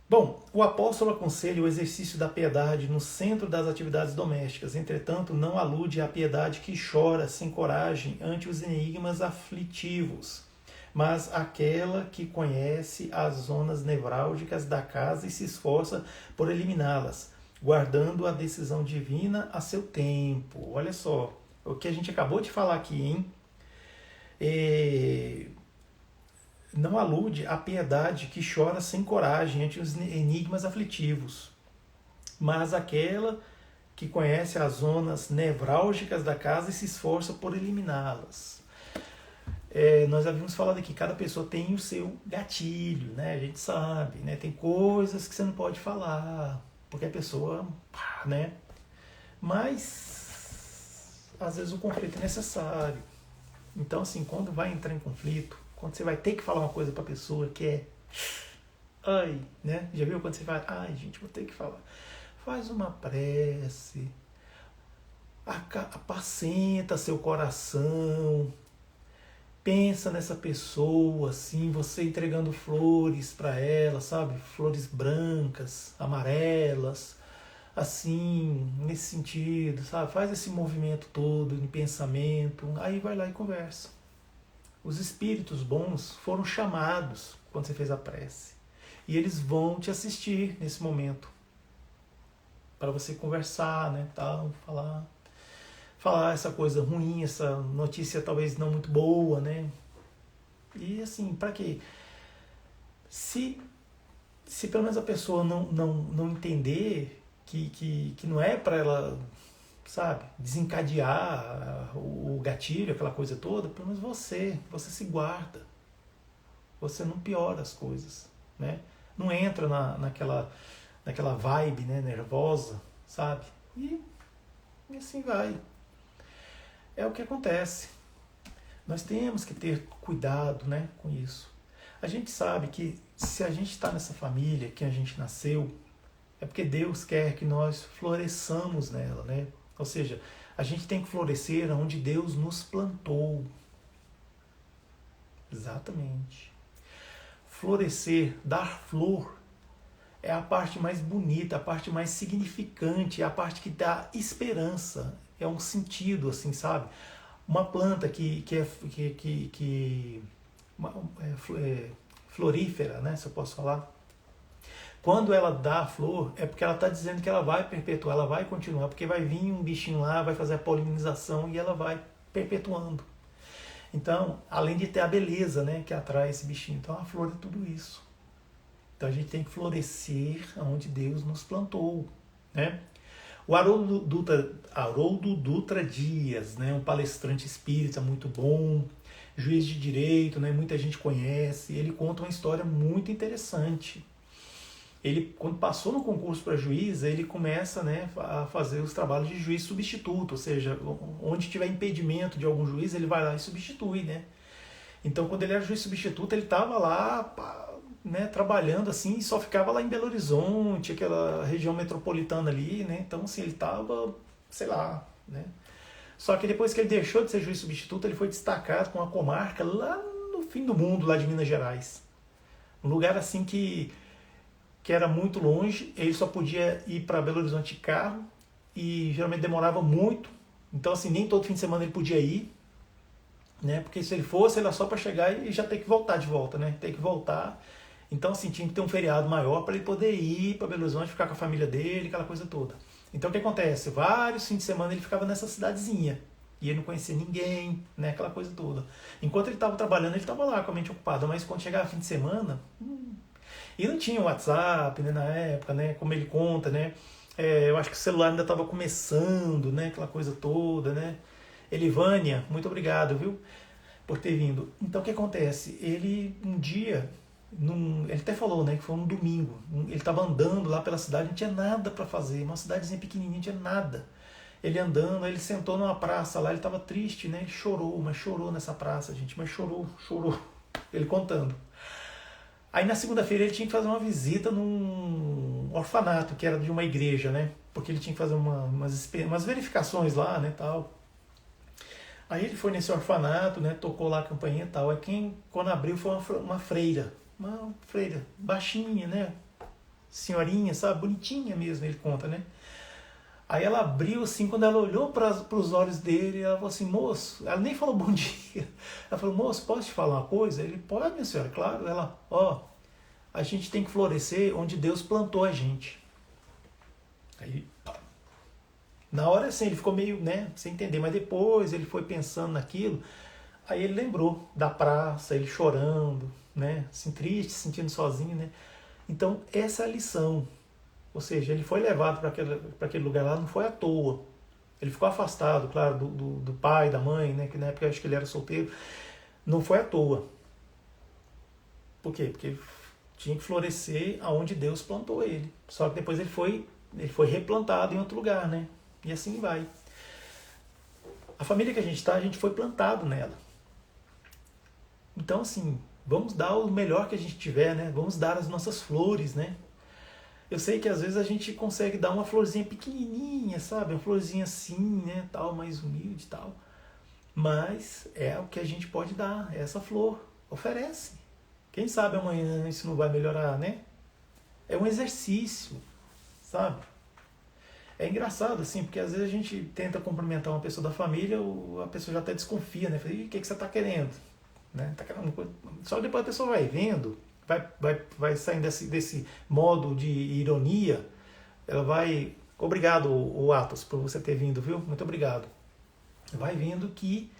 [SPEAKER 1] Bom, o apóstolo aconselha o exercício da piedade no centro das atividades domésticas. Entretanto, não alude à piedade que chora sem coragem ante os enigmas aflitivos, mas aquela que conhece as zonas nevrálgicas da casa e se esforça por eliminá-las. guardando a decisão divina a seu tempo. Olha só, o que a gente acabou de falar aqui, hein? Não alude à piedade que chora sem coragem ante os enigmas aflitivos, mas aquela que conhece as zonas nevrálgicas da casa e se esforça por eliminá-las. Nós havíamos falado aqui, cada pessoa tem o seu gatilho, né? A gente sabe, né? Tem coisas que você não pode falar, porque a pessoa, né? Mas às vezes o conflito é necessário. Então, assim, quando vai entrar em conflito, quando você vai ter que falar uma coisa para a pessoa que é, ai, né? Já viu quando você vai, ai, gente, vou ter que falar. Faz uma prece, apacenta seu coração, pensa nessa pessoa, assim, você entregando flores para ela, sabe? Flores brancas, amarelas, assim, nesse sentido, sabe? Faz esse movimento todo de pensamento, aí vai lá e conversa. Os espíritos bons foram chamados quando você fez a prece. E eles vão te assistir nesse momento. Para você conversar, né, tal, falar essa coisa ruim, essa notícia talvez não muito boa, né? E assim, para quê? Se pelo menos a pessoa não entender que não é para ela, sabe, desencadear o gatilho, aquela coisa toda, pelo menos você se guarda. Você não piora as coisas, né? Não entra naquela vibe, né, nervosa, sabe? E assim vai. É o que acontece. Nós temos que ter cuidado, né, com isso. A gente sabe que se a gente está nessa família que a gente nasceu, é porque Deus quer que nós floresçamos nela, né? Ou seja, a gente tem que florescer onde Deus nos plantou. Exatamente. Florescer, dar flor, é a parte mais bonita, a parte mais significante, é a parte que dá esperança, é um sentido, assim, sabe? Uma planta que é florífera, né, se eu posso falar, quando ela dá a flor, é porque ela está dizendo que ela vai perpetuar, ela vai continuar, porque vai vir um bichinho lá, vai fazer a polinização e ela vai perpetuando. Então, além de ter a beleza, né, que atrai esse bichinho, então a flor é tudo isso. Então a gente tem que florescer onde Deus nos plantou, né? O Haroldo Dutra Dias, né, um palestrante espírita muito bom, juiz de direito, né, muita gente conhece, ele conta uma história muito interessante. Ele, quando passou no concurso para juiz, ele começa, né, a fazer os trabalhos de juiz substituto, ou seja, onde tiver impedimento de algum juiz, ele vai lá e substitui, né? Então, quando ele era juiz substituto, ele estava lá, né, trabalhando assim, e só ficava lá em Belo Horizonte, aquela região metropolitana ali, né? Então, assim, ele estava, sei lá, né? Só que depois que ele deixou de ser juiz substituto, ele foi destacado com uma comarca lá no fim do mundo, lá de Minas Gerais. Um lugar assim que era muito longe, ele só podia ir para Belo Horizonte de carro e geralmente demorava muito. Então, assim, nem todo fim de semana ele podia ir, né? Porque se ele fosse, era só para chegar e já ter que voltar de volta, né? Ter que voltar. Então, assim, tinha que ter um feriado maior para ele poder ir para Belo Horizonte, ficar com a família dele, aquela coisa toda. Então, o que acontece? Vários fins de semana ele ficava nessa cidadezinha. E ele não conhecia ninguém, né? Aquela coisa toda. Enquanto ele estava trabalhando, ele estava lá com a mente ocupada. Mas quando chegava fim de semana... E não tinha WhatsApp, né, na época, né? Como ele conta, né? Eu acho que o celular ainda estava começando, né? Aquela coisa toda, né? Elivânia, muito obrigado, viu? Por ter vindo. Então, o que acontece? Ele, um dia... ele até falou, né, que foi um domingo. Ele estava andando lá pela cidade, não tinha nada para fazer. Uma cidadezinha pequenininha, não tinha nada. Ele andando, aí ele sentou numa praça lá, ele estava triste, né? Ele chorou, mas chorou nessa praça, gente. Mas chorou. Ele contando. Aí na segunda-feira ele tinha que fazer uma visita num orfanato, que era de uma igreja, né? Porque ele tinha que fazer umas verificações lá, né, tal. Aí ele foi nesse orfanato, né, tocou lá a campainha e tal. Aí quando abriu, foi uma freira. Uma freira baixinha, né? Senhorinha, sabe? Bonitinha mesmo, ele conta, né? Aí ela abriu assim, quando ela olhou para os olhos dele, ela falou assim, moço, ela nem falou bom dia. Ela falou, moço, posso te falar uma coisa? Ele, pode, minha senhora, claro. Ela, a gente tem que florescer onde Deus plantou a gente. Aí, pá. Na hora, assim, ele ficou meio, né, sem entender, mas depois ele foi pensando naquilo, aí ele lembrou da praça, ele chorando, né, assim, triste, se sentindo sozinho, né. Então, essa é a lição. Ou seja, ele foi levado para aquele lugar lá, não foi à toa. Ele ficou afastado, claro, do pai, da mãe, né, que na época eu acho que ele era solteiro. Não foi à toa. Por quê? Porque ele tinha que florescer aonde Deus plantou ele. Só que depois ele foi replantado em outro lugar, né? E assim vai. A família que a gente está, a gente foi plantado nela. Então, assim, vamos dar o melhor que a gente tiver, né? Vamos dar as nossas flores, né? Eu sei que às vezes a gente consegue dar uma florzinha pequenininha, sabe? Uma florzinha assim, né? Tal, mais humilde e tal. Mas é o que a gente pode dar, é essa flor. Oferece. Quem sabe amanhã isso não vai melhorar, né? É um exercício, sabe? É engraçado, assim, porque às vezes a gente tenta cumprimentar uma pessoa da família, a pessoa já até desconfia, né? Fala, o que você está querendo? Né? Tá querendo coisa. Só que depois a pessoa vai vendo, vai saindo desse modo de ironia, ela vai. Obrigado, o Atos, por você ter vindo, viu? Muito obrigado. Vai vendo que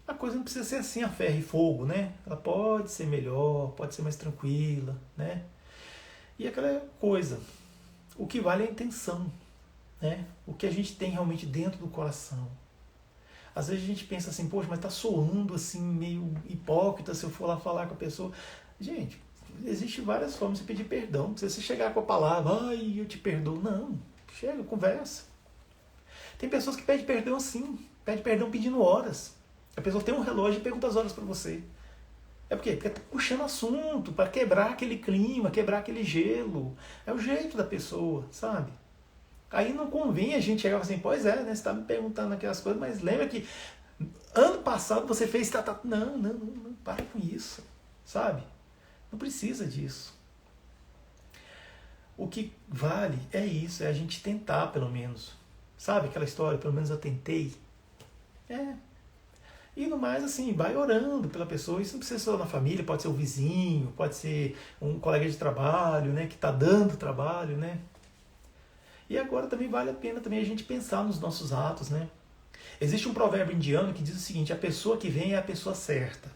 [SPEAKER 1] a coisa não precisa ser assim a ferro e fogo, né? Ela pode ser melhor, pode ser mais tranquila, né? E aquela coisa, o que vale é a intenção, né? O que a gente tem realmente dentro do coração. Às vezes a gente pensa assim, poxa, mas tá soando assim meio hipócrita se eu for lá falar com a pessoa. Gente, existe várias formas de pedir perdão. Não precisa você chegar com a palavra, ai, eu te perdoo. Não, chega, conversa. Tem pessoas que pedem perdão assim, pedem perdão pedindo horas. A pessoa tem um relógio e pergunta as horas para você. É por quê? Porque tá puxando assunto, para quebrar aquele clima, quebrar aquele gelo. É o jeito da pessoa, sabe? Aí não convém a gente chegar assim, pois é, né? Você está me perguntando aquelas coisas, mas lembra que ano passado você fez. Não, para com isso, sabe? Não precisa disso. O que vale é isso, é a gente tentar pelo menos. Sabe aquela história, pelo menos eu tentei? É. E no mais, assim, vai orando pela pessoa. Isso não precisa ser só na família, pode ser o vizinho, pode ser um colega de trabalho, né? Que está dando trabalho, né? E agora também vale a pena também a gente pensar nos nossos atos, né? Existe um provérbio indiano que diz o seguinte, a pessoa que vem é a pessoa certa.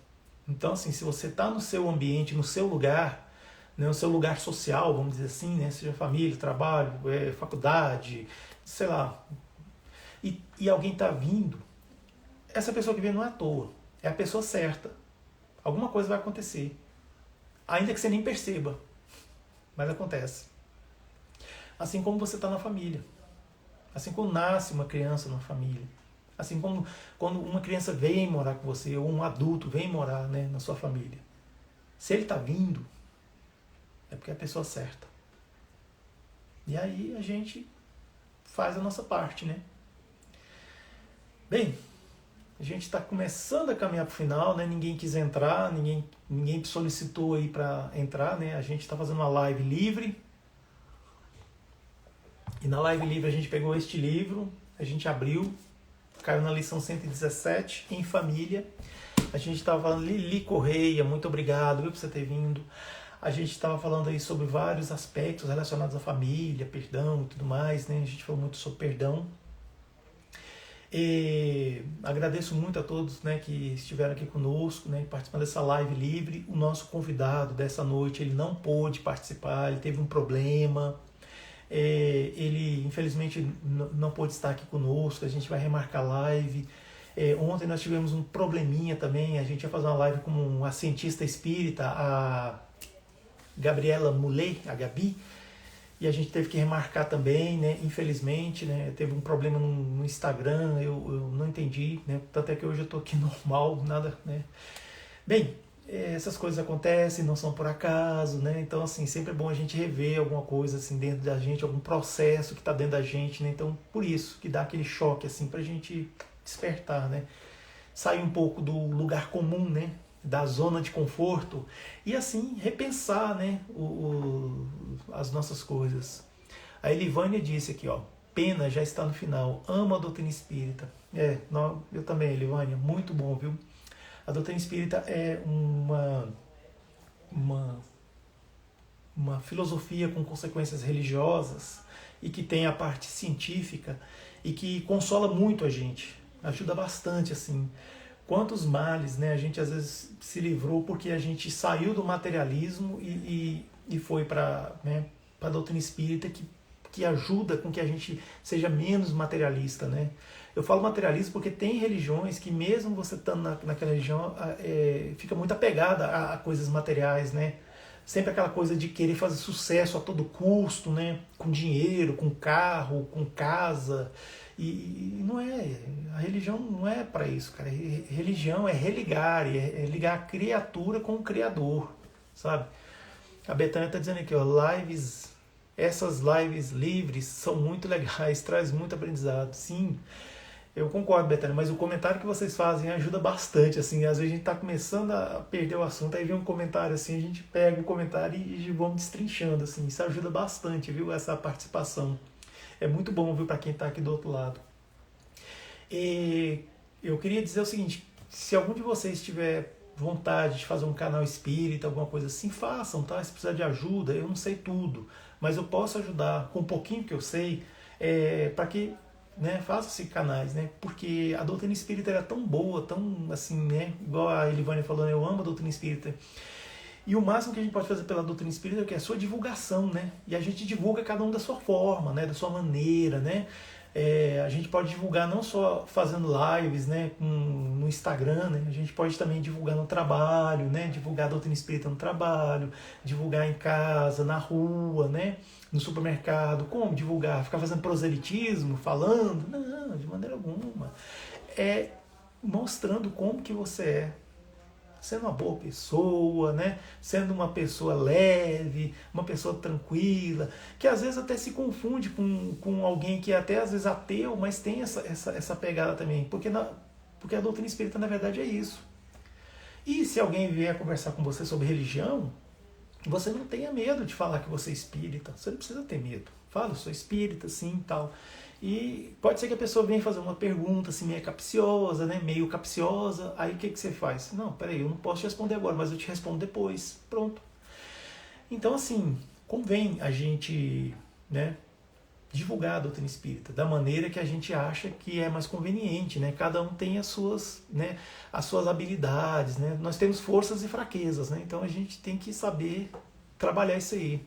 [SPEAKER 1] Então, assim, se você está no seu ambiente, no seu lugar, né, no seu lugar social, vamos dizer assim, né, seja família, trabalho, faculdade, sei lá, e alguém está vindo, essa pessoa que vem não é à toa, é a pessoa certa. Alguma coisa vai acontecer, ainda que você nem perceba, mas acontece. Assim como você está na família. Assim como nasce uma criança numa família. Assim como quando uma criança vem morar com você, ou um adulto vem morar, né, na sua família. Se ele está vindo, é porque é a pessoa certa. E aí a gente faz a nossa parte, né? Bem, a gente está começando a caminhar para o final, né? Ninguém quis entrar, ninguém solicitou aí para entrar, né? A gente está fazendo uma live livre. E na live livre a gente pegou este livro, a gente abriu, caiu na lição 117, em família. A gente estava falando, Lili Correia, muito obrigado, viu, por você ter vindo. A gente estava falando aí sobre vários aspectos relacionados à família, perdão e tudo mais, né? A gente falou muito sobre perdão. E agradeço muito a todos, né, que estiveram aqui conosco, né, participando dessa live livre. O nosso convidado dessa noite, ele não pôde participar, ele teve um problema. Ele infelizmente não pôde estar aqui conosco, a gente vai remarcar a live. Ontem nós tivemos um probleminha também, a gente ia fazer uma live com uma cientista espírita, a Gabriela Muley, a Gabi, e a gente teve que remarcar também, né? Infelizmente, né? Teve um problema no Instagram, eu não entendi, né? Tanto é que hoje eu estou aqui normal, nada, né? Bem, essas coisas acontecem, não são por acaso, né? Então, assim, sempre é bom a gente rever alguma coisa assim dentro da gente, algum processo que está dentro da gente, né? Então, por isso que dá aquele choque assim pra gente despertar, né? Sair um pouco do lugar comum, né? Da zona de conforto e assim repensar, né? As nossas coisas. A Elivânia disse aqui, ó, pena já está no final, amo a doutrina espírita. Eu também, Elivânia, muito bom, viu? A doutrina espírita é uma uma filosofia com consequências religiosas e que tem a parte científica e que consola muito a gente, ajuda bastante assim. Quantos males, né, a gente às vezes se livrou porque a gente saiu do materialismo e foi para, né, para a doutrina espírita que ajuda com que a gente seja menos materialista, né? Eu falo materialismo porque tem religiões que mesmo você estando naquela religião fica muito apegada a coisas materiais, né? Sempre aquela coisa de querer fazer sucesso a todo custo, né? Com dinheiro, com carro, com casa. E não é, a religião não é para isso, cara. Religião é religar, é ligar a criatura com o Criador, sabe? A Betânia está dizendo aqui, ó, essas lives livres são muito legais, traz muito aprendizado. Sim, eu concordo, Betânia, mas o comentário que vocês fazem ajuda bastante, assim, às vezes a gente está começando a perder o assunto, aí vem um comentário assim, a gente pega o comentário e vamos destrinchando, assim, isso ajuda bastante, viu, essa participação. É muito bom, viu, para quem está aqui do outro lado. E eu queria dizer o seguinte, se algum de vocês tiver vontade de fazer um canal espírita, alguma coisa assim, façam, tá? Se precisar de ajuda, eu não sei tudo, mas eu posso ajudar com um pouquinho que eu sei, para que, né, façam esses canais, né? Porque a doutrina espírita era tão boa, tão assim, né? Igual a Elivânia falando, eu amo a doutrina espírita. E o máximo que a gente pode fazer pela doutrina espírita é que é a sua divulgação, né? E a gente divulga cada um da sua forma, né? Da sua maneira, né? A gente pode divulgar não só fazendo lives, né, no Instagram, né, a gente pode também divulgar no trabalho, né, divulgar a doutrina espírita no trabalho, divulgar em casa, na rua, né, no supermercado. Como divulgar? Ficar fazendo proselitismo, falando? Não, de maneira alguma. É mostrando como que você é, sendo uma boa pessoa, né? Sendo uma pessoa leve, uma pessoa tranquila, que às vezes até se confunde com alguém que é até às vezes ateu, mas tem essa pegada também, porque a doutrina espírita na verdade é isso. E se alguém vier conversar com você sobre religião, você não tenha medo de falar que você é espírita, você não precisa ter medo. Fala, eu sou espírita, sim, tal. E pode ser que a pessoa venha fazer uma pergunta assim, meio capciosa, né? Meio capciosa. Aí o que você faz? Não, peraí, eu não posso te responder agora, mas eu te respondo depois. Pronto. Então, assim, convém a gente, né, divulgar a doutrina espírita da maneira que a gente acha que é mais conveniente, né? Cada um tem né, as suas habilidades, né? Nós temos forças e fraquezas, né? Então a gente tem que saber trabalhar isso aí.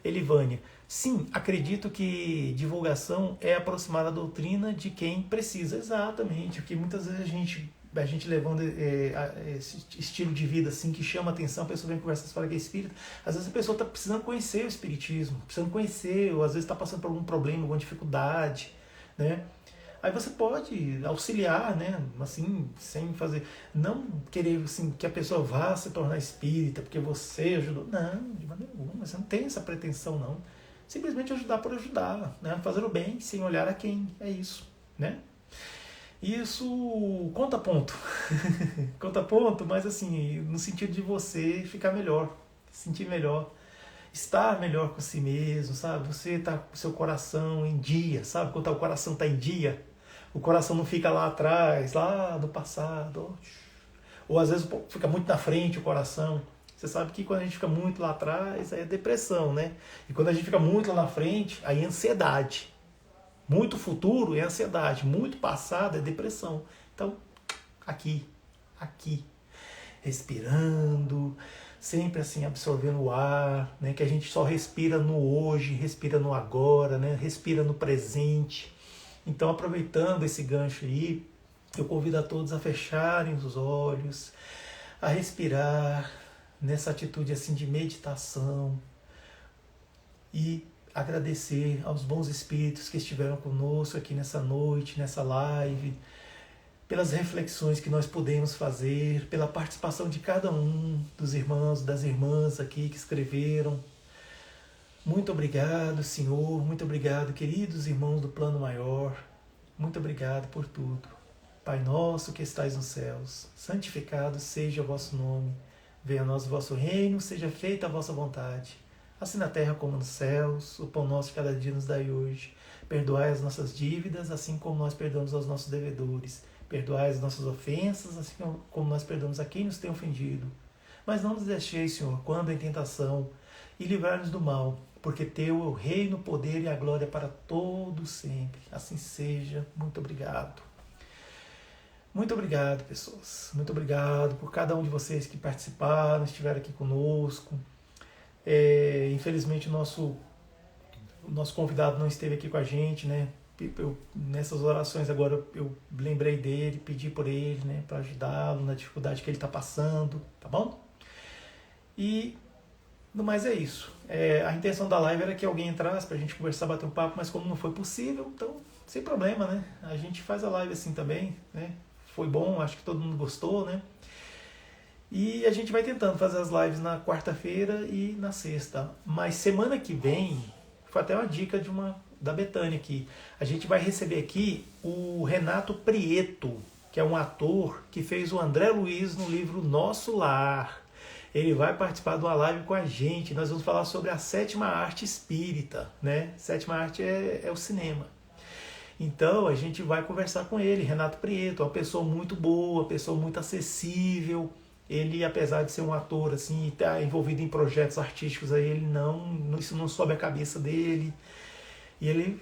[SPEAKER 1] Elivânia, sim, acredito que divulgação é aproximar a doutrina de quem precisa, exatamente, porque muitas vezes a gente levando esse estilo de vida assim que chama atenção, a pessoa vem conversar e fala que é espírita, às vezes a pessoa está precisando conhecer o espiritismo, precisando conhecer, ou às vezes está passando por algum problema, alguma dificuldade, né? Aí você pode auxiliar, né? Assim, sem fazer. Não querer assim, que a pessoa vá se tornar espírita, porque você ajudou. Não, de maneira alguma. Você não tem essa pretensão, não. Simplesmente ajudar por ajudar, né? Fazer o bem sem olhar a quem. É isso, né? Isso conta ponto. Conta ponto, mas assim, no sentido de você ficar melhor, se sentir melhor, estar melhor com si mesmo, sabe? Você tá com o seu coração em dia, sabe? Quando o coração tá em dia, o coração não fica lá atrás, lá no passado. Ou às vezes fica muito na frente o coração. Você sabe que quando a gente fica muito lá atrás, aí é depressão, né? E quando a gente fica muito lá na frente, aí é ansiedade. Muito futuro é ansiedade, muito passado é depressão. Então, aqui, respirando, sempre assim absorvendo o ar, né? Que a gente só respira no hoje, respira no agora, né? Respira no presente. Então, aproveitando esse gancho aí, eu convido a todos a fecharem os olhos, a respirar nessa atitude assim de meditação e agradecer aos bons espíritos que estiveram conosco aqui nessa noite, nessa live, pelas reflexões que nós podemos fazer, pela participação de cada um dos irmãos, das irmãs aqui que escreveram. Muito obrigado, Senhor, muito obrigado, queridos irmãos do plano maior, muito obrigado por tudo. Pai nosso que estais nos céus, santificado seja o vosso nome, venha a nós o vosso reino, seja feita a vossa vontade, assim na terra como nos céus. O pão nosso de cada dia nos dai hoje, perdoai as nossas dívidas, assim como nós perdoamos aos nossos devedores, perdoai as nossas ofensas, assim como nós perdoamos a quem nos tem ofendido. Mas não nos deixeis, Senhor, quando em tentação, e livrai-nos do mal, porque teu é o reino, o poder e a glória para todos sempre. Assim seja. Muito obrigado. Muito obrigado, pessoas. Muito obrigado por cada um de vocês que participaram, estiveram aqui conosco. Infelizmente, o nosso convidado não esteve aqui com a gente, né? Nessas orações agora eu lembrei dele, pedi por ele, né? Para ajudá-lo na dificuldade que ele está passando, tá bom? E no mais é isso. A intenção da live era que alguém entrasse para a gente conversar, bater um papo, mas como não foi possível, então sem problema, né? A gente faz a live assim também, né? Foi bom, acho que todo mundo gostou, né? E a gente vai tentando fazer as lives na quarta-feira e na sexta. Mas semana que vem, foi até uma dica da Betânia aqui. A gente vai receber aqui o Renato Prieto, que é um ator que fez o André Luiz no livro Nosso Lar. Ele vai participar de uma live com a gente. Nós vamos falar sobre a sétima arte espírita, né? Sétima arte é o cinema. Então a gente vai conversar com ele, Renato Prieto, uma pessoa muito boa, uma pessoa muito acessível. Ele, apesar de ser um ator assim, estar envolvido em projetos artísticos, aí ele isso não sobe a cabeça dele. E ele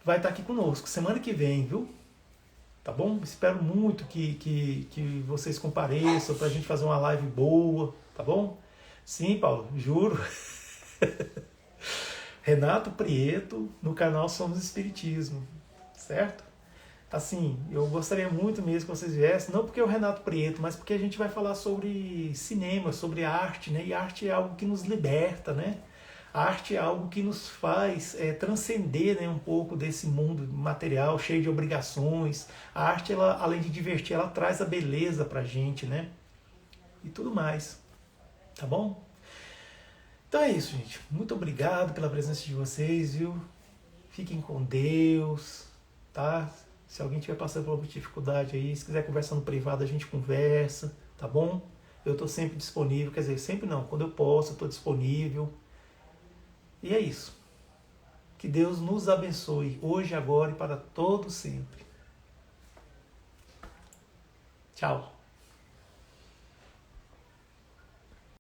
[SPEAKER 1] vai estar aqui conosco semana que vem, viu? Tá bom? Espero muito que vocês compareçam para a gente fazer uma live boa, tá bom? Sim, Paulo, juro. Renato Prieto no canal Somos Espiritismo, certo? Assim, eu gostaria muito mesmo que vocês viessem, não porque é o Renato Prieto, mas porque a gente vai falar sobre cinema, sobre arte, né? E arte é algo que nos liberta, né? A arte é algo que nos faz transcender, né, um pouco desse mundo material cheio de obrigações. A arte, ela, além de divertir, ela traz a beleza pra gente, né? E tudo mais, tá bom? Então é isso, gente. Muito obrigado pela presença de vocês, viu? Fiquem com Deus, tá? Se alguém estiver passando por alguma dificuldade aí, se quiser conversar no privado, a gente conversa, tá bom? Eu estou sempre disponível, quer dizer, sempre não, quando eu posso, eu estou disponível. E é isso. Que Deus nos abençoe hoje, agora e para todo sempre. Tchau.